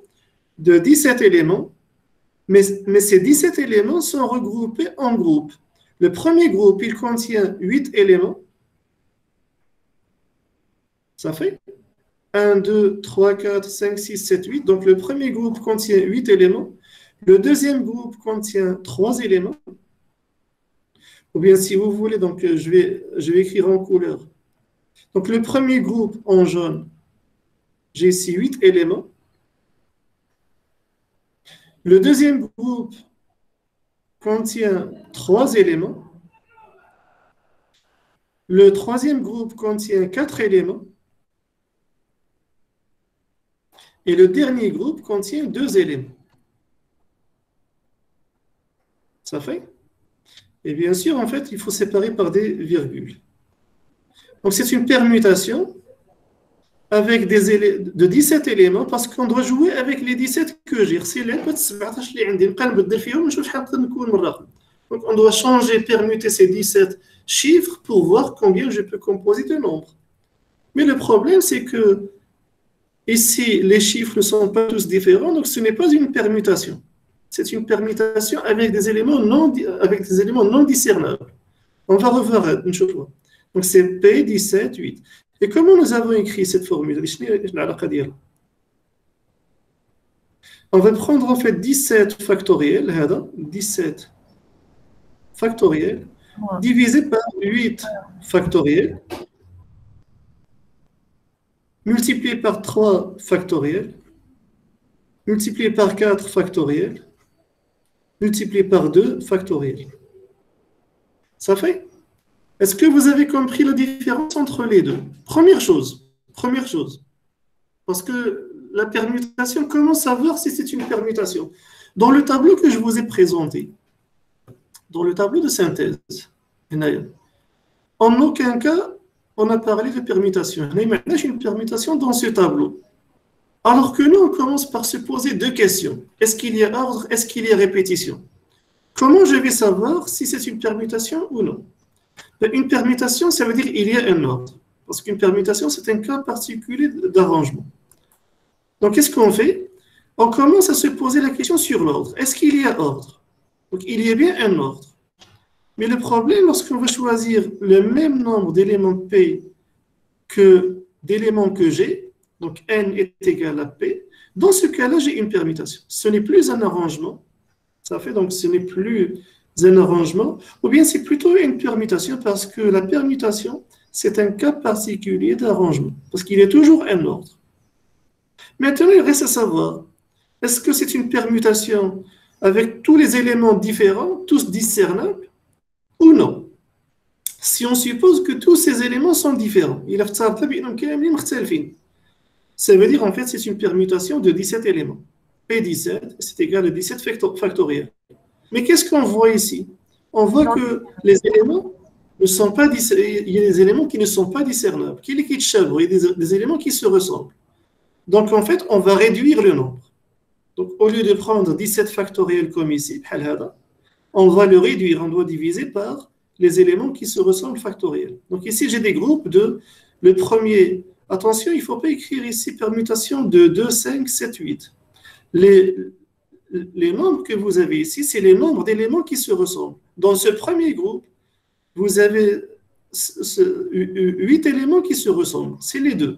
de 17 éléments, mais ces 17 éléments sont regroupés en groupes. Le premier groupe, il contient 8 éléments. Ça fait 1, 2, 3, 4, 5, 6, 7, 8. Donc le premier groupe contient 8 éléments. Le deuxième groupe contient 3 éléments. Ou bien si vous voulez, donc je vais écrire en couleur. Donc le premier groupe en jaune, j'ai ici 8 éléments. Le deuxième groupe contient 3 éléments. Le troisième groupe contient 4 éléments. Et le dernier groupe contient 2 éléments. Ça fait? Et bien sûr, en fait, il faut séparer par des virgules. Donc, c'est une permutation avec de 17 éléments parce qu'on doit jouer avec les 17 que j'ai. Donc, on doit changer, permuter ces 17 chiffres pour voir combien je peux composer de nombres. Mais le problème, c'est que ici, les chiffres ne sont pas tous différents, donc ce n'est pas une permutation. C'est une permutation avec des éléments non discernables. On va revoir une chose. Donc, c'est P, 17, 8. Et comment nous avons écrit cette formule? On va prendre en fait 17 factoriel, 17 factoriel, divisé par 8 factoriel, multiplié par 3 factoriel, multiplié par 4 factoriel, multiplié par 2 factoriel. Ça fait? Est-ce que vous avez compris la différence entre les deux? Première chose, parce que la permutation, comment savoir si c'est une permutation? Dans le tableau que je vous ai présenté, dans le tableau de synthèse, en aucun cas, on a parlé de permutation. Il y a une permutation dans ce tableau. Alors que nous, on commence par se poser deux questions. Est-ce qu'il y a ordre? Est-ce qu'il y a répétition? Comment je vais savoir si c'est une permutation ou non? Une permutation, ça veut dire qu'il y a un ordre. Parce qu'une permutation, c'est un cas particulier d'arrangement. Donc, qu'est-ce qu'on fait? On commence à se poser la question sur l'ordre. Est-ce qu'il y a ordre? Donc, il y a bien un ordre. Mais le problème, lorsqu'on veut choisir le même nombre d'éléments P que d'éléments que j'ai, donc N est égal à P, dans ce cas-là, j'ai une permutation. Ce n'est plus un arrangement. Ça fait donc ce n'est plus un arrangement, ou bien c'est plutôt une permutation parce que la permutation, c'est un cas particulier d'arrangement, parce qu'il y a toujours un ordre. Maintenant, il reste à savoir, est-ce que c'est une permutation avec tous les éléments différents, tous discernables, ou non? Si on suppose que tous ces éléments sont différents, ça veut dire en fait c'est une permutation de 17 éléments. P17, c'est égal à 17 factoriel. Mais qu'est-ce qu'on voit ici? On voit que les éléments ne sont pas il y a des éléments qui ne sont pas discernables. Il y a des éléments qui se ressemblent. Donc en fait, on va réduire le nombre. Donc au lieu de prendre 17 factoriel comme ici, on va le réduire, on doit diviser par les éléments qui se ressemblent factoriels. Donc ici, j'ai des groupes de, le premier, attention, il ne faut pas écrire ici permutation de 2, 5, 7, 8. Les nombres que vous avez ici, c'est les nombres d'éléments qui se ressemblent. Dans ce premier groupe, vous avez 8 éléments qui se ressemblent. C'est les deux,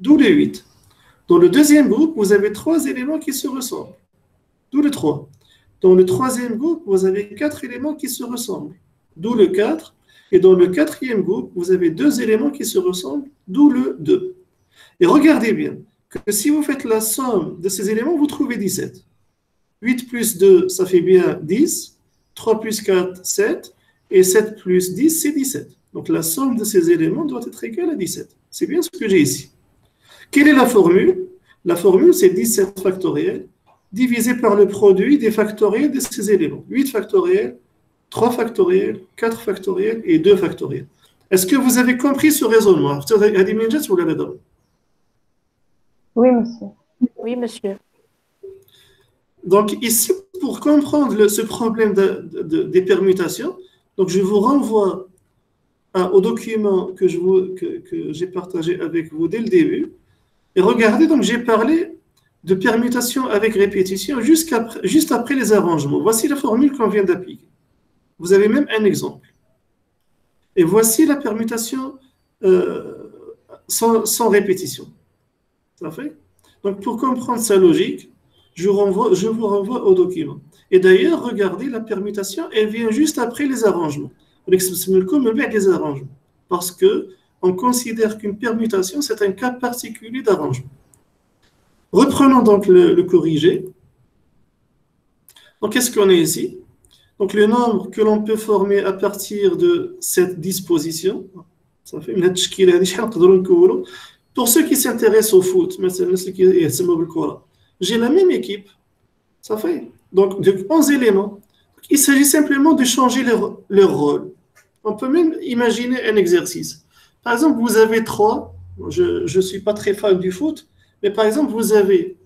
d'où les 8. Dans le deuxième groupe, vous avez 3 éléments qui se ressemblent, d'où le 3. Dans le troisième groupe, vous avez 4 éléments qui se ressemblent, d'où le 4. Et dans le quatrième groupe, vous avez 2 éléments qui se ressemblent, d'où le 2. Et regardez bien, que si vous faites la somme de ces éléments, vous trouvez 17. 8 plus 2, ça fait bien 10. 3 plus 4, 7. Et 7 plus 10, c'est 17. Donc la somme de ces éléments doit être égale à 17. C'est bien ce que j'ai ici. Quelle est la formule? La formule, c'est 17 factoriel divisé par le produit des factoriels de ces éléments. 8 factoriel, 3 factoriel, 4 factoriel et 2 factoriel. Est-ce que vous avez compris ce raisonnement? Oui, monsieur. Oui, monsieur. Donc ici, pour comprendre ce problème des permutations, donc je vous renvoie au document que j'ai partagé avec vous dès le début. Et regardez, donc j'ai parlé de permutation avec répétition juste après les arrangements. Voici la formule qu'on vient d'appliquer. Vous avez même un exemple. Et voici la permutation sans répétition. Ça fait? Donc, pour comprendre sa logique, je vous renvoie au document. Et d'ailleurs, regardez, la permutation, elle vient juste après les arrangements. Les arrangements. Parce qu'on considère qu'une permutation, c'est un cas particulier d'arrangement. Reprenons donc le corrigé. Donc, qu'est-ce qu'on a ici? Donc, le nombre que l'on peut former à partir de cette disposition, ça fait pour ceux qui s'intéressent au foot, j'ai la même équipe, ça fait donc de 11 éléments. Il s'agit simplement de changer leur rôle. On peut même imaginer un exercice. Par exemple, vous avez trois, je ne suis pas très fan du foot, mais par exemple, vous avez,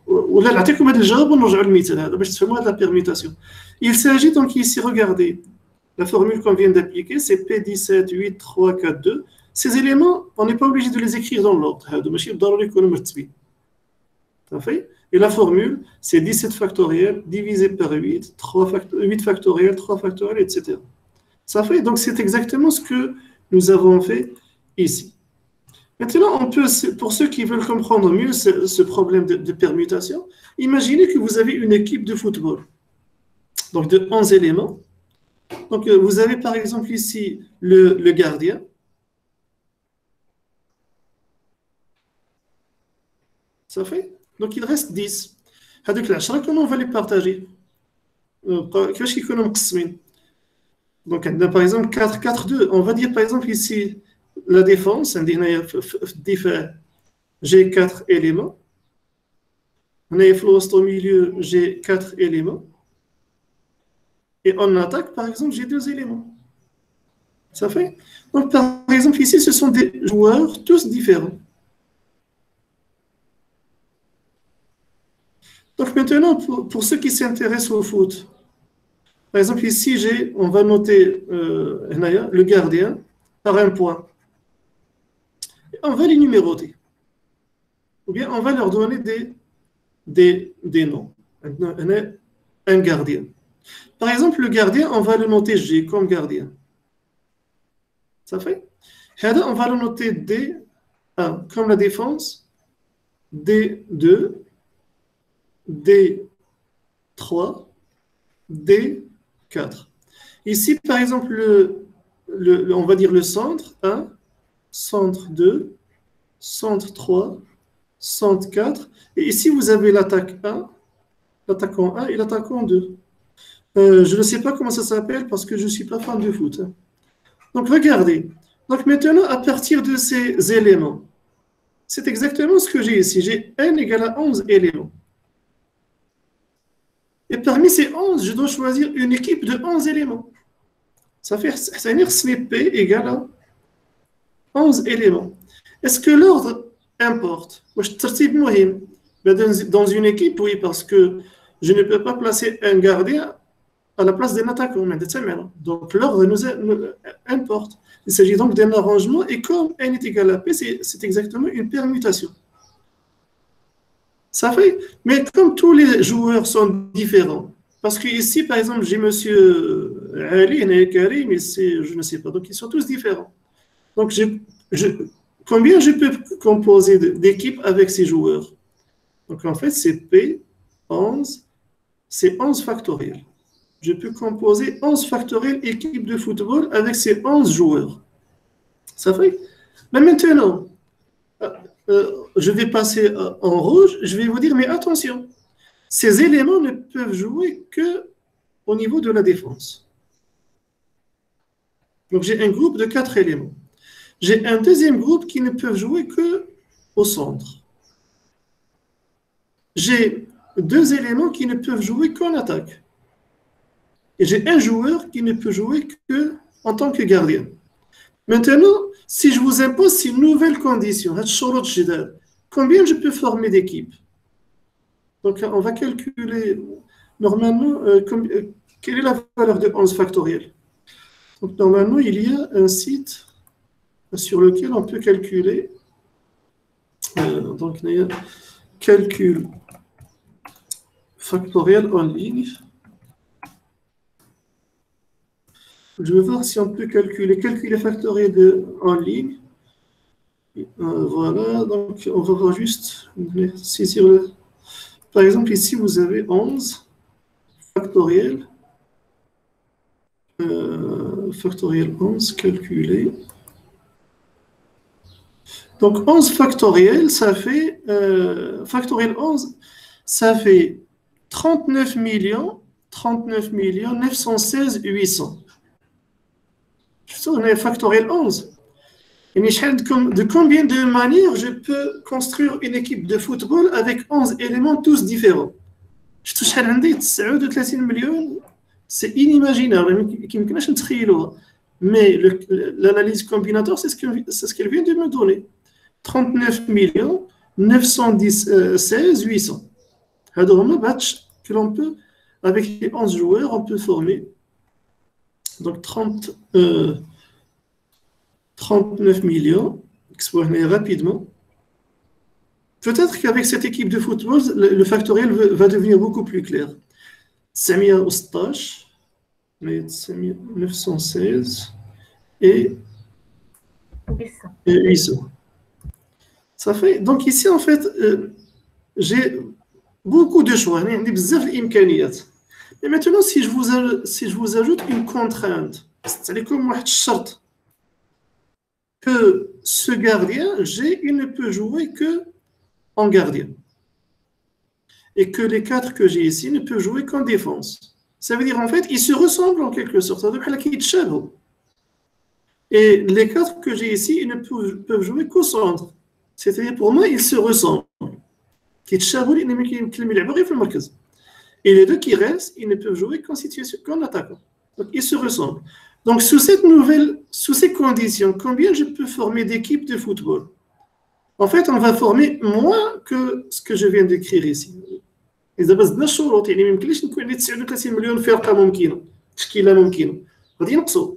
ولا نعطيكم هذا الجواب ونرجعوا للمثال هذا باش تفهموا هذه la permutation. Il s'agit donc ici, regardez, la formule qu'on vient d'appliquer, c'est P17, 8, 3, 4, 2. Ces éléments, on n'est pas obligé de les écrire dans l'ordre. Et la formule, c'est 17 factoriel divisé par 8, 8 factoriel, 3 factoriel, etc. Ça fait, donc c'est exactement ce que nous avons fait ici. Maintenant, on peut, pour ceux qui veulent comprendre mieux ce problème de permutation, imaginez que vous avez une équipe de football, donc de 11 éléments. Donc, vous avez par exemple ici le gardien. Ça fait? Donc, il reste 10. Comment on va les partager? Donc, par exemple, 4, 4, 2. On va dire par exemple ici la défense. J'ai 4 éléments. Au milieu, j'ai 4 éléments. Et en attaque, par exemple, j'ai 2 éléments. Ça fait? Donc, par exemple, ici, ce sont des joueurs tous différents. Donc, maintenant, pour ceux qui s'intéressent au foot, par exemple, ici, on va noter le gardien par un point. Et on va les numéroter. Ou bien, on va leur donner des noms. Un gardien. Par exemple, le gardien, on va le noter G comme gardien. Ça fait? On va le noter D1 comme la défense, D2, D3, D4. Ici, par exemple, on va dire le centre 1, centre 2, centre 3, centre 4. Et ici, vous avez l'attaque 1, l'attaquant 1 et l'attaquant 2. Je ne sais pas comment ça s'appelle parce que je ne suis pas fan de foot. Donc, regardez. Donc, maintenant, à partir de ces éléments, c'est exactement ce que j'ai ici. J'ai n égale à 11 éléments. Et parmi ces 11, je dois choisir une équipe de 11 éléments. Ça veut dire que P égale à 11 éléments. Est-ce que l'ordre importe? Dans une équipe, oui, parce que je ne peux pas placer un gardien à la place d'un attaquant. Donc l'ordre nous importe. Il s'agit donc d'un arrangement et comme n est égal à P, c'est exactement une permutation. Ça fait, mais comme tous les joueurs sont différents, parce que ici, par exemple, j'ai monsieur Ali et Karim, mais je ne sais pas, donc ils sont tous différents. Donc, combien je peux composer d'équipes avec ces joueurs? Donc, en fait, c'est P, 11, c'est 11 factoriel. Je peux composer 11 factoriel équipes de football avec ces 11 joueurs. Ça fait? Mais maintenant, je vais passer en rouge, je vais vous dire, mais attention, ces éléments ne peuvent jouer qu'au niveau de la défense. Donc j'ai un groupe de 4 éléments. J'ai un deuxième groupe qui ne peuvent jouer qu'au centre. J'ai 2 éléments qui ne peuvent jouer qu'en attaque. Et j'ai un joueur qui ne peut jouer qu'en tant que gardien. Maintenant, si je vous impose ces nouvelles conditions, combien je peux former d'équipes? Donc, on va calculer normalement quelle est la valeur de 11 factoriel. Donc, normalement, il y a un site sur lequel on peut calculer. Donc, il y a calcul factoriel en ligne. Je vais voir si on peut calculer factoriel en ligne. Voilà, donc on va voir juste saisir le. Par exemple, ici, vous avez 11 factoriel. Factoriel 11 calculé. Donc 11 factoriel, ça fait factoriel 11, ça fait 39 916 800. On a factoriel 11. De combien de manières je peux construire une équipe de football avec 11 éléments tous différents? شفتوا شحال عندي 39 مليون. C'est inimaginable, qui me connaissent mais l'analyse combinatoire, c'est ce qu'elle vient de me donner. 39 millions 916 800. Que l'on peut, avec les 11 joueurs, on peut former donc 39 millions, rapidement. Peut-être qu'avec cette équipe de football, le factoriel va devenir beaucoup plus clair. 916 916 et 800. Ça fait, donc ici en fait, j'ai beaucoup de choix. Mais maintenant, si je vous ajoute une contrainte, c'est comme que ce gardien, il ne peut jouer que en gardien. Et que les 4 que j'ai ici ne peuvent jouer qu'en défense. Ça veut dire en fait, ils se ressemblent en quelque sorte. Et les 4 que j'ai ici, ils ne peuvent jouer qu'au centre. C'est-à-dire pour moi, ils se ressemblent. Et les 2 qui restent, ils ne peuvent jouer qu'en attaquant. Donc ils se ressemblent. Donc sous ces conditions, combien je peux former d'équipes de football? En fait, on va former moins que ce que je viens d'écrire ici. إذا بزدنا الشروط يعني ما يمكنليش نكون عندي 39 مليون فرقة ممكنة تشكيلة ممكنة غادي ينقصوا.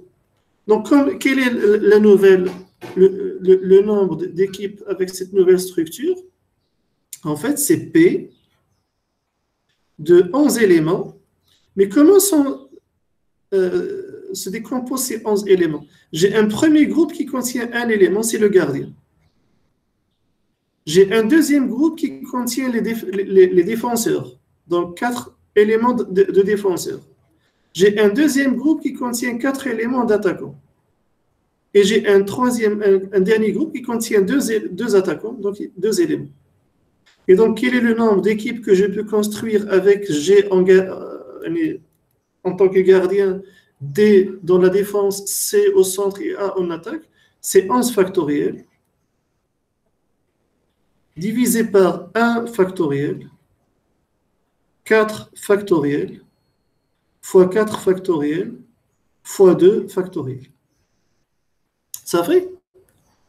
Donc quel est le nombre d'équipes avec cette nouvelle structure? En fait, c'est P de 11 éléments. Mais comment se décomposent ces 11 éléments? J'ai un premier groupe qui contient un élément, c'est le gardien. J'ai un deuxième groupe qui contient les défenseurs, donc 4 éléments de défenseurs. J'ai un deuxième groupe qui contient 4 éléments d'attaquants. Et j'ai un dernier groupe qui contient 2 attaquants, donc 2 éléments. Et donc, quel est le nombre d'équipes que je peux construire avec G en tant que gardien, D dans la défense, C au centre et A en attaque? C'est 11 factoriel. Divisé par 1 factoriel, 4 factoriel, fois 4 factoriel, fois 2 factoriel. Ça fait?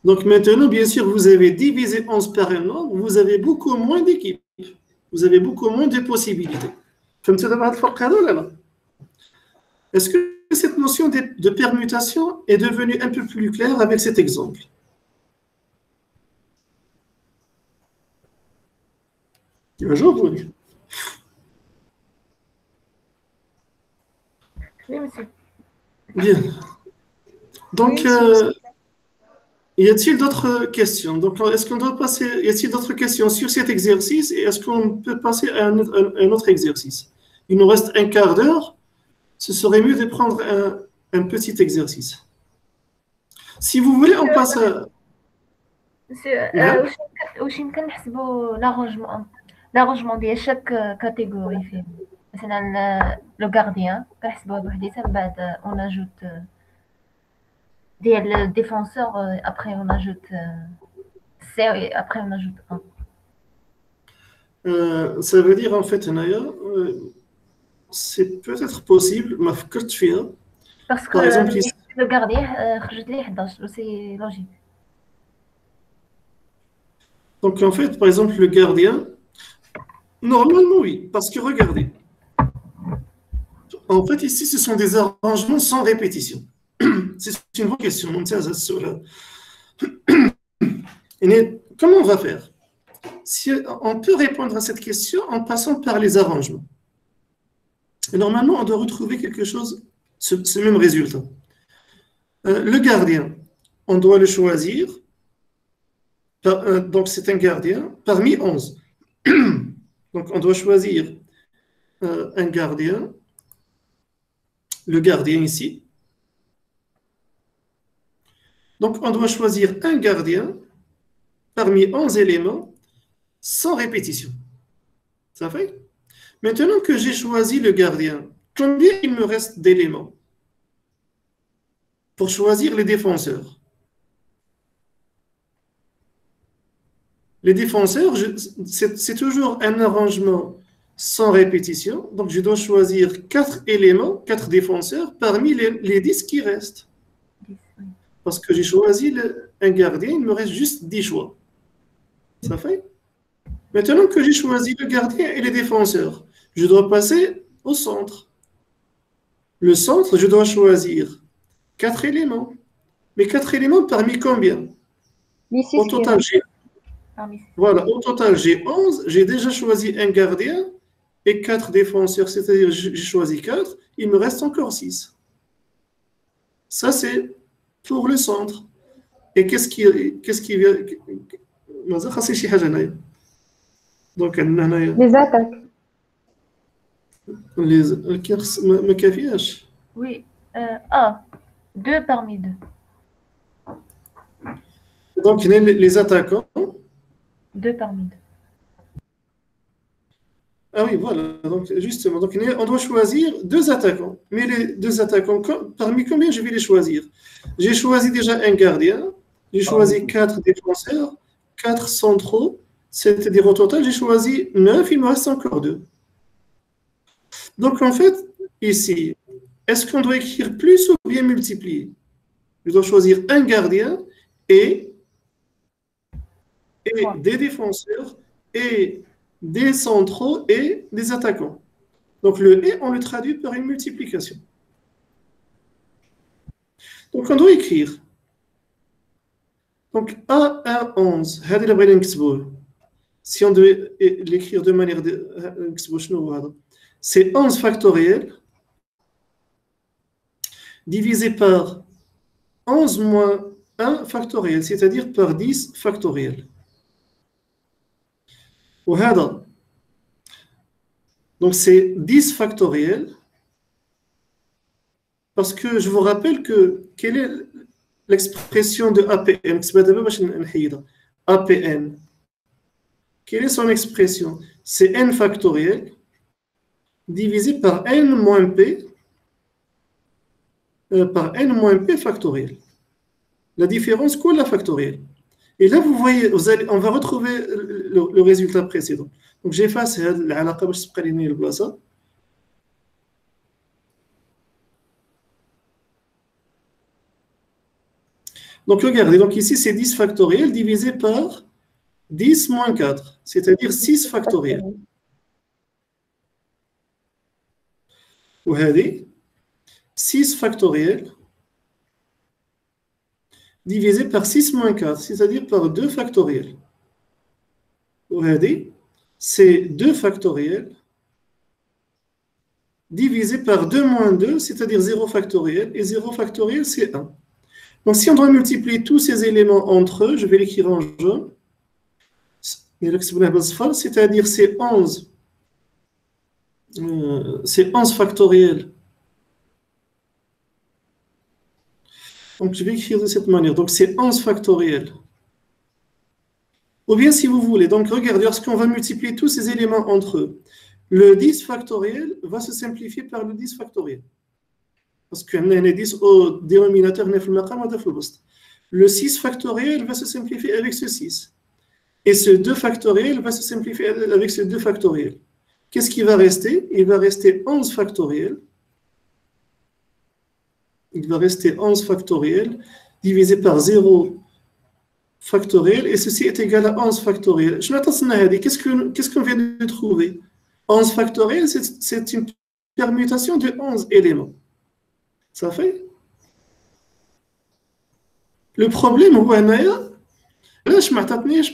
Donc maintenant, bien sûr, vous avez divisé 11 par un nombre, vous avez beaucoup moins d'équipes. Vous avez beaucoup moins de possibilités. Est-ce que cette notion de permutation est devenue un peu plus claire avec cet exemple? Oui, monsieur. Bien. Donc, y a-t-il d'autres questions? Donc, est-ce qu'on doit passer? Y a-t-il d'autres questions sur cet exercice et est-ce qu'on peut passer à un autre exercice? Il nous reste un quart d'heure. Ce serait mieux de prendre un petit exercice. Si vous voulez, on passe à... Monsieur, واش يمكن نحسبوا l'arrangement ديال chaque catégorie فيه مثلا le gardien كنحسبوه بوحديتها من بعد on ajoute ديال le défenseur après on ajoute C et après on ajoute 1. Ça veut dire en fait Naya, c'est peut-être possible ما فكرت فيها. Parce que Par exemple, ici, le gardien خرجت ليه 11 c'est logique. donc en fait, par exemple, le gardien, normalement oui, parce que regardez, en fait ici ce sont des arrangements sans répétition. C'est une vraie question. Comment on va faire? Si on peut répondre à cette question en passant par les arrangements. Et normalement, on doit retrouver quelque chose, ce même résultat. Le gardien, on doit le choisir. Donc, c'est un gardien parmi 11. Donc, on doit choisir un gardien, le gardien ici. Donc, on doit choisir un gardien parmi 11 éléments sans répétition. Ça fait? Maintenant que j'ai choisi le gardien, combien il me reste d'éléments pour choisir les défenseurs? Les défenseurs, c'est toujours un arrangement sans répétition. Donc, je dois choisir 4 éléments, 4 défenseurs parmi les 10 qui restent. Parce que j'ai choisi un gardien, il me reste juste 10 choix. Ça fait? Maintenant que j'ai choisi le gardien et les défenseurs, je dois passer au centre. Le centre, je dois choisir 4 éléments. Mais 4 éléments parmi combien? Au total, au total, j'ai 11. J'ai déjà choisi un gardien et 4 défenseurs, c'est-à-dire j'ai choisi 4. Il me reste encore 6. Ça, c'est pour le centre. Et qu'est-ce qui vient? Donc, Les attaques. ما كافياش. Oui. 2 parmi 2. Donc, les attaquants. 2 parmi 2. Ah oui, voilà. Donc, justement, donc, on doit choisir 2 attaquants. Mais les 2 attaquants, parmi combien je vais les choisir? J'ai choisi déjà un gardien. J'ai choisi 4 défenseurs, 4 centraux. C'est-à-dire au total, j'ai choisi 9. Il me reste encore 2. Donc, en fait, ici, est-ce qu'on doit écrire plus ou bien multiplier? Je dois choisir un gardien et des défenseurs et des centraux et des attaquants. Donc, le « et », on le traduit par une multiplication. Donc, on doit écrire. Donc, A11, si on devait l'écrire de manière c'est 11 factoriel divisé par 11 moins 1 factoriel, c'est-à-dire par 10 factoriel. Donc c'est 10 factoriel parce que je vous rappelle que quelle est l'expression de APN? APN. Quelle est son expression? C'est n factoriel divisé par n moins p factoriel. La différence, quoi, la factorielle? Et là, vous voyez, on va retrouver le résultat précédent. Donc, j'efface l'alaqa باش تبقى لي البلاصه. Donc, regardez, donc ici, c'est 10 factoriel divisé par 10 moins 4, c'est-à-dire 6 factoriel. وهذه 6 factoriel divisé par 6 moins 4, c'est-à-dire par 2 factoriel. وهذه c'est 2 factoriel divisé par 2 moins 2, c'est-à-dire 0 factoriel, et 0 factoriel, c'est 1. Donc, si on doit multiplier tous ces éléments entre eux, je vais l'écrire en jaune, c'est-à-dire c'est 11 factoriel. Donc, je vais écrire de cette manière. Donc, c'est 11 factoriel. Ou bien, si vous voulez, donc regardez, lorsqu'on va multiplier tous ces éléments entre eux, le 10 factoriel va se simplifier par le 10 factoriel. Parce qu'on a 10 au dénominateur, le 6 factoriel va se simplifier avec ce 6. Et ce 2 factoriel va se simplifier avec ce 2 factoriel. Qu'est-ce qui va rester? Il va rester 11 factoriel. Il va rester 11 factoriel divisé par 0 factoriel, et ceci est égal à 11 factoriel. Qu'est-ce qu'on vient de trouver? 11 factoriel, c'est une permutation de 11 éléments. Ça fait? Le problème,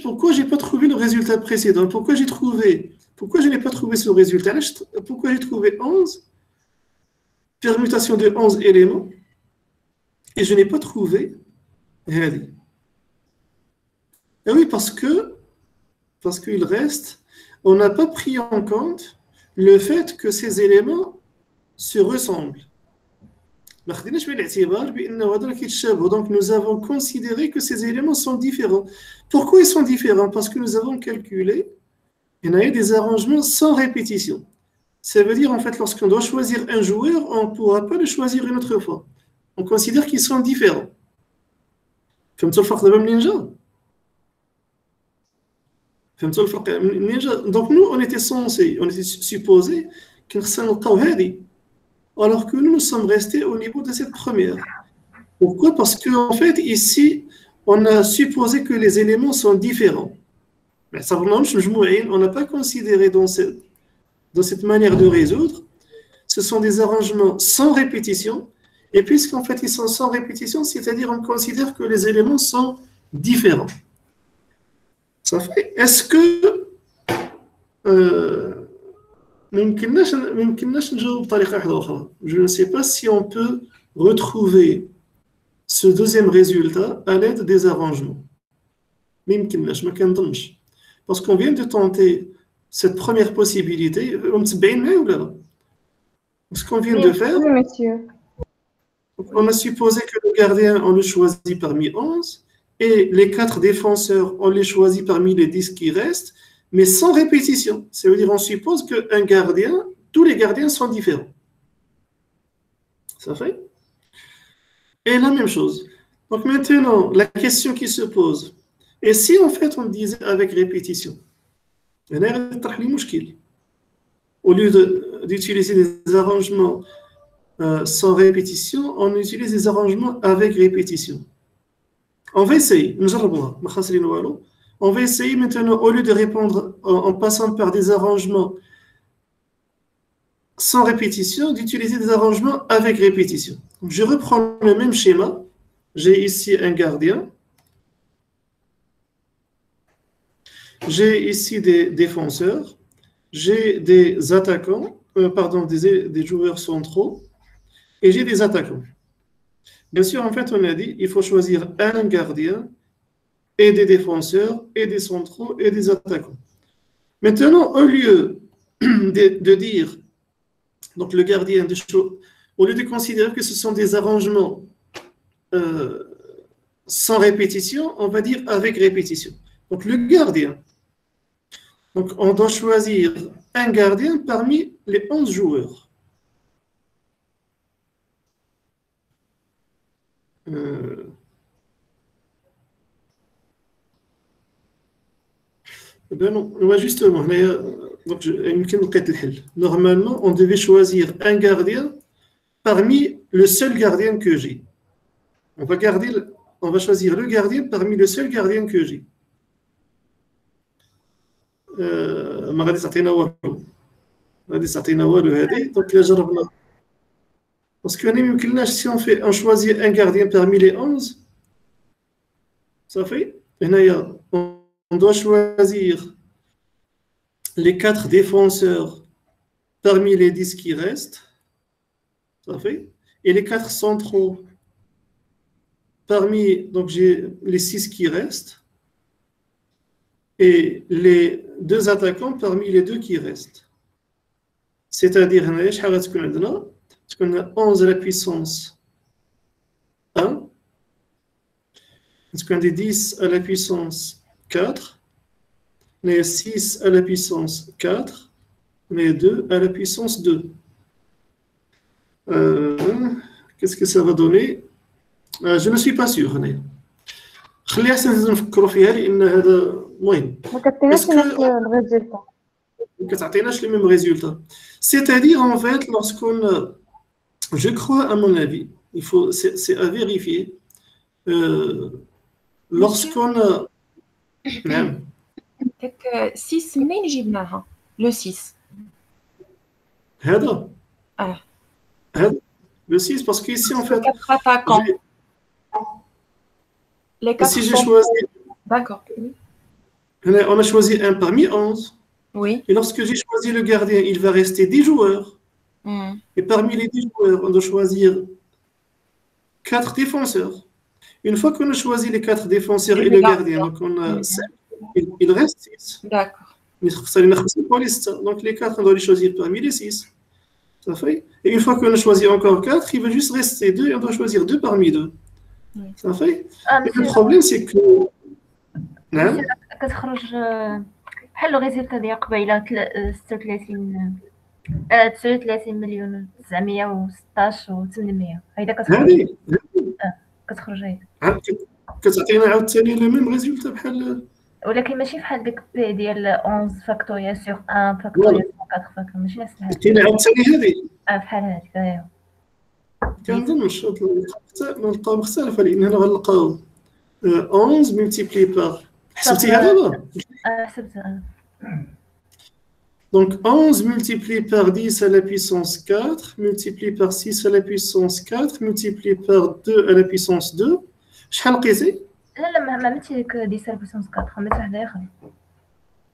pourquoi je n'ai pas trouvé le résultat précédent? Pourquoi je n'ai pas trouvé ce résultat? Pourquoi j'ai trouvé 11 permutations de 11 éléments et je n'ai pas trouvé Hadi? Et oui, parce qu'il reste, on n'a pas pris en compte le fait que ces éléments se ressemblent. Donc nous avons considéré que ces éléments sont différents. Pourquoi ils sont différents? Parce que nous avons calculé, il y a des arrangements sans répétition. Ça veut dire, en fait, lorsqu'on doit choisir un joueur, on ne pourra pas le choisir une autre fois. On considère qu'ils sont différents. Comme ça, le farq de ninja. فهمتوا الفرق منين جا؟ دونك نو اون ايتي سونسي اون ايتي سوبوزي كي خصنا نلقاو هذه alors que nous sommes restés au niveau de cette première. Pourquoi? Parce que en fait ici on a supposé que les éléments sont différents. Mais ça on n'a pas considéré dans cette manière de résoudre, ce sont des arrangements sans répétition. Et puisqu'en fait ils sont sans répétition, c'est-à-dire on considère que les éléments sont différents. Ça fait, est-ce que je ne sais pas si on peut retrouver ce deuxième résultat à l'aide des arrangements. Parce qu'on vient de tenter cette première possibilité. Ce qu'on vient de faire, Oui, monsieur. on a supposé que le gardien, on le choisit parmi 11, et les 4 défenseurs, on les choisit parmi les 10 qui restent, mais sans répétition. Ça veut dire on suppose qu'un gardien, tous les gardiens sont différents. Ça fait? Et la même chose. Donc maintenant, la question qui se pose, et si en fait on disait avec répétition, au lieu d'utiliser des arrangements sans répétition, on utilise des arrangements avec répétition. On va essayer, on va essayer maintenant, au lieu de répondre en passant par des arrangements sans répétition, d'utiliser des arrangements avec répétition. Donc, je reprends le même schéma. J'ai ici un gardien. J'ai ici des défenseurs. J'ai des attaquants, des joueurs centraux. Et j'ai des attaquants. Bien sûr, en fait, on a dit il faut choisir un gardien et des défenseurs et des centraux et des attaquants. Maintenant, au lieu de dire, donc le gardien, au lieu de considérer que ce sont des arrangements sans répétition, on va dire avec répétition. Donc le gardien, donc on doit choisir un gardien parmi les 11 joueurs. Ben non, justement, donc, normalement, on devait choisir un gardien parmi le seul gardien que j'ai. On va choisir le gardien parmi le seul gardien que j'ai. Donc là, parce que si on choisit un gardien parmi les 11, ça fait, on doit choisir les 4 défenseurs parmi les 10 qui restent, ça fait, et les 4 centraux parmi, donc j'ai les 6 qui restent, et les 2 attaquants parmi les 2 qui restent. C'est-à-dire, on a 11 à la puissance 1, on a 10 à la puissance 4, on a 6 à la puissance 4, on a 2 à la puissance 2. Qu'est-ce que ça va donner? Je ne suis pas sûr. خليها أحسن نفكروا فيها لأن هذا مهم. ما كتعطيناش نفس الريزلت. ما كتعطيناش les mêmes résultats. C'est-à-dire en fait lorsqu'on je crois à mon avis, c'est à vérifier lorsqu'on a 6 منين جبناها؟ le 6. هذا le 6 parce qu'ici en fait 4 attaquants. Les 4 si j'ai choisi, d'accord. On a choisi un parmi 11. Oui. Et lorsque j'ai choisi le gardien, il va rester 10 joueurs. Et parmi les 10 joueurs, on doit choisir 4 défenseurs. Une fois qu'on a choisi les 4 défenseurs et le gardien, donc on a 5, il reste 6. D'accord. Donc les 4, on doit les choisir parmi les 6. Ça fait. Et une fois qu'on a choisi encore 4, il va juste rester 2 et on doit choisir 2 parmi 2. Ça fait. Et le problème, c'est que. كتخرج بحال الريزلتا ديال قبيله 39 مليون 916 و 800 هيدا كتخرج كتخرج هي كتعطينا عاوتاني لو ميم ريزولتا بحال ولكن ماشي بحال ديك بي ديال 11 فاكتوريال سور 1 فاكتوريال سور 4 فاكتوريال ماشي نفس الحاجه. كاين عاوتاني هذه بحال هذيك ايوا. كنظنش نلقاو مختلفه لان هنا غنلقاو 11 ملتيبلي بار حسبتيها دابا حسبتها. Donc 11 multiplié par 10 à la puissance 4, multiplié par 6 à la puissance 4, multiplié par 2 à la puissance 2. شحال لقيتي؟ لا ما عملتش ديك 10 بويسونس 4 عملت واحده اخرى.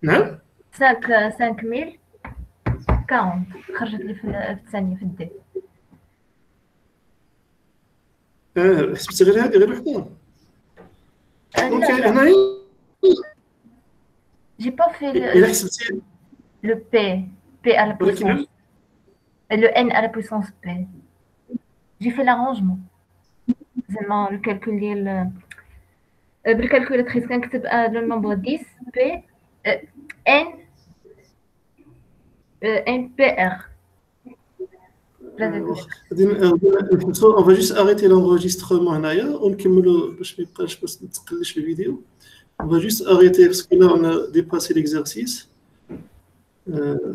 نعم 5040 خرجت لي في الثانيه في الدي. حسبتي غير هذه غير وحده. دونك هنايا جي با في الا حسبتي le P à la puissance, le N à la puissance P. J'ai fait l'arrangement. Vraiment, le calcul le calculatrice, quand tu as le nombre 10, P, N, NPR. On va juste arrêter l'enregistrement هنايا ونكملوا باش ما يبقاش بس نتقلش الفيديو. On va juste arrêter parce que là on a dépassé l'exercice.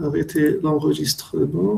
Arrêter l'enregistrement.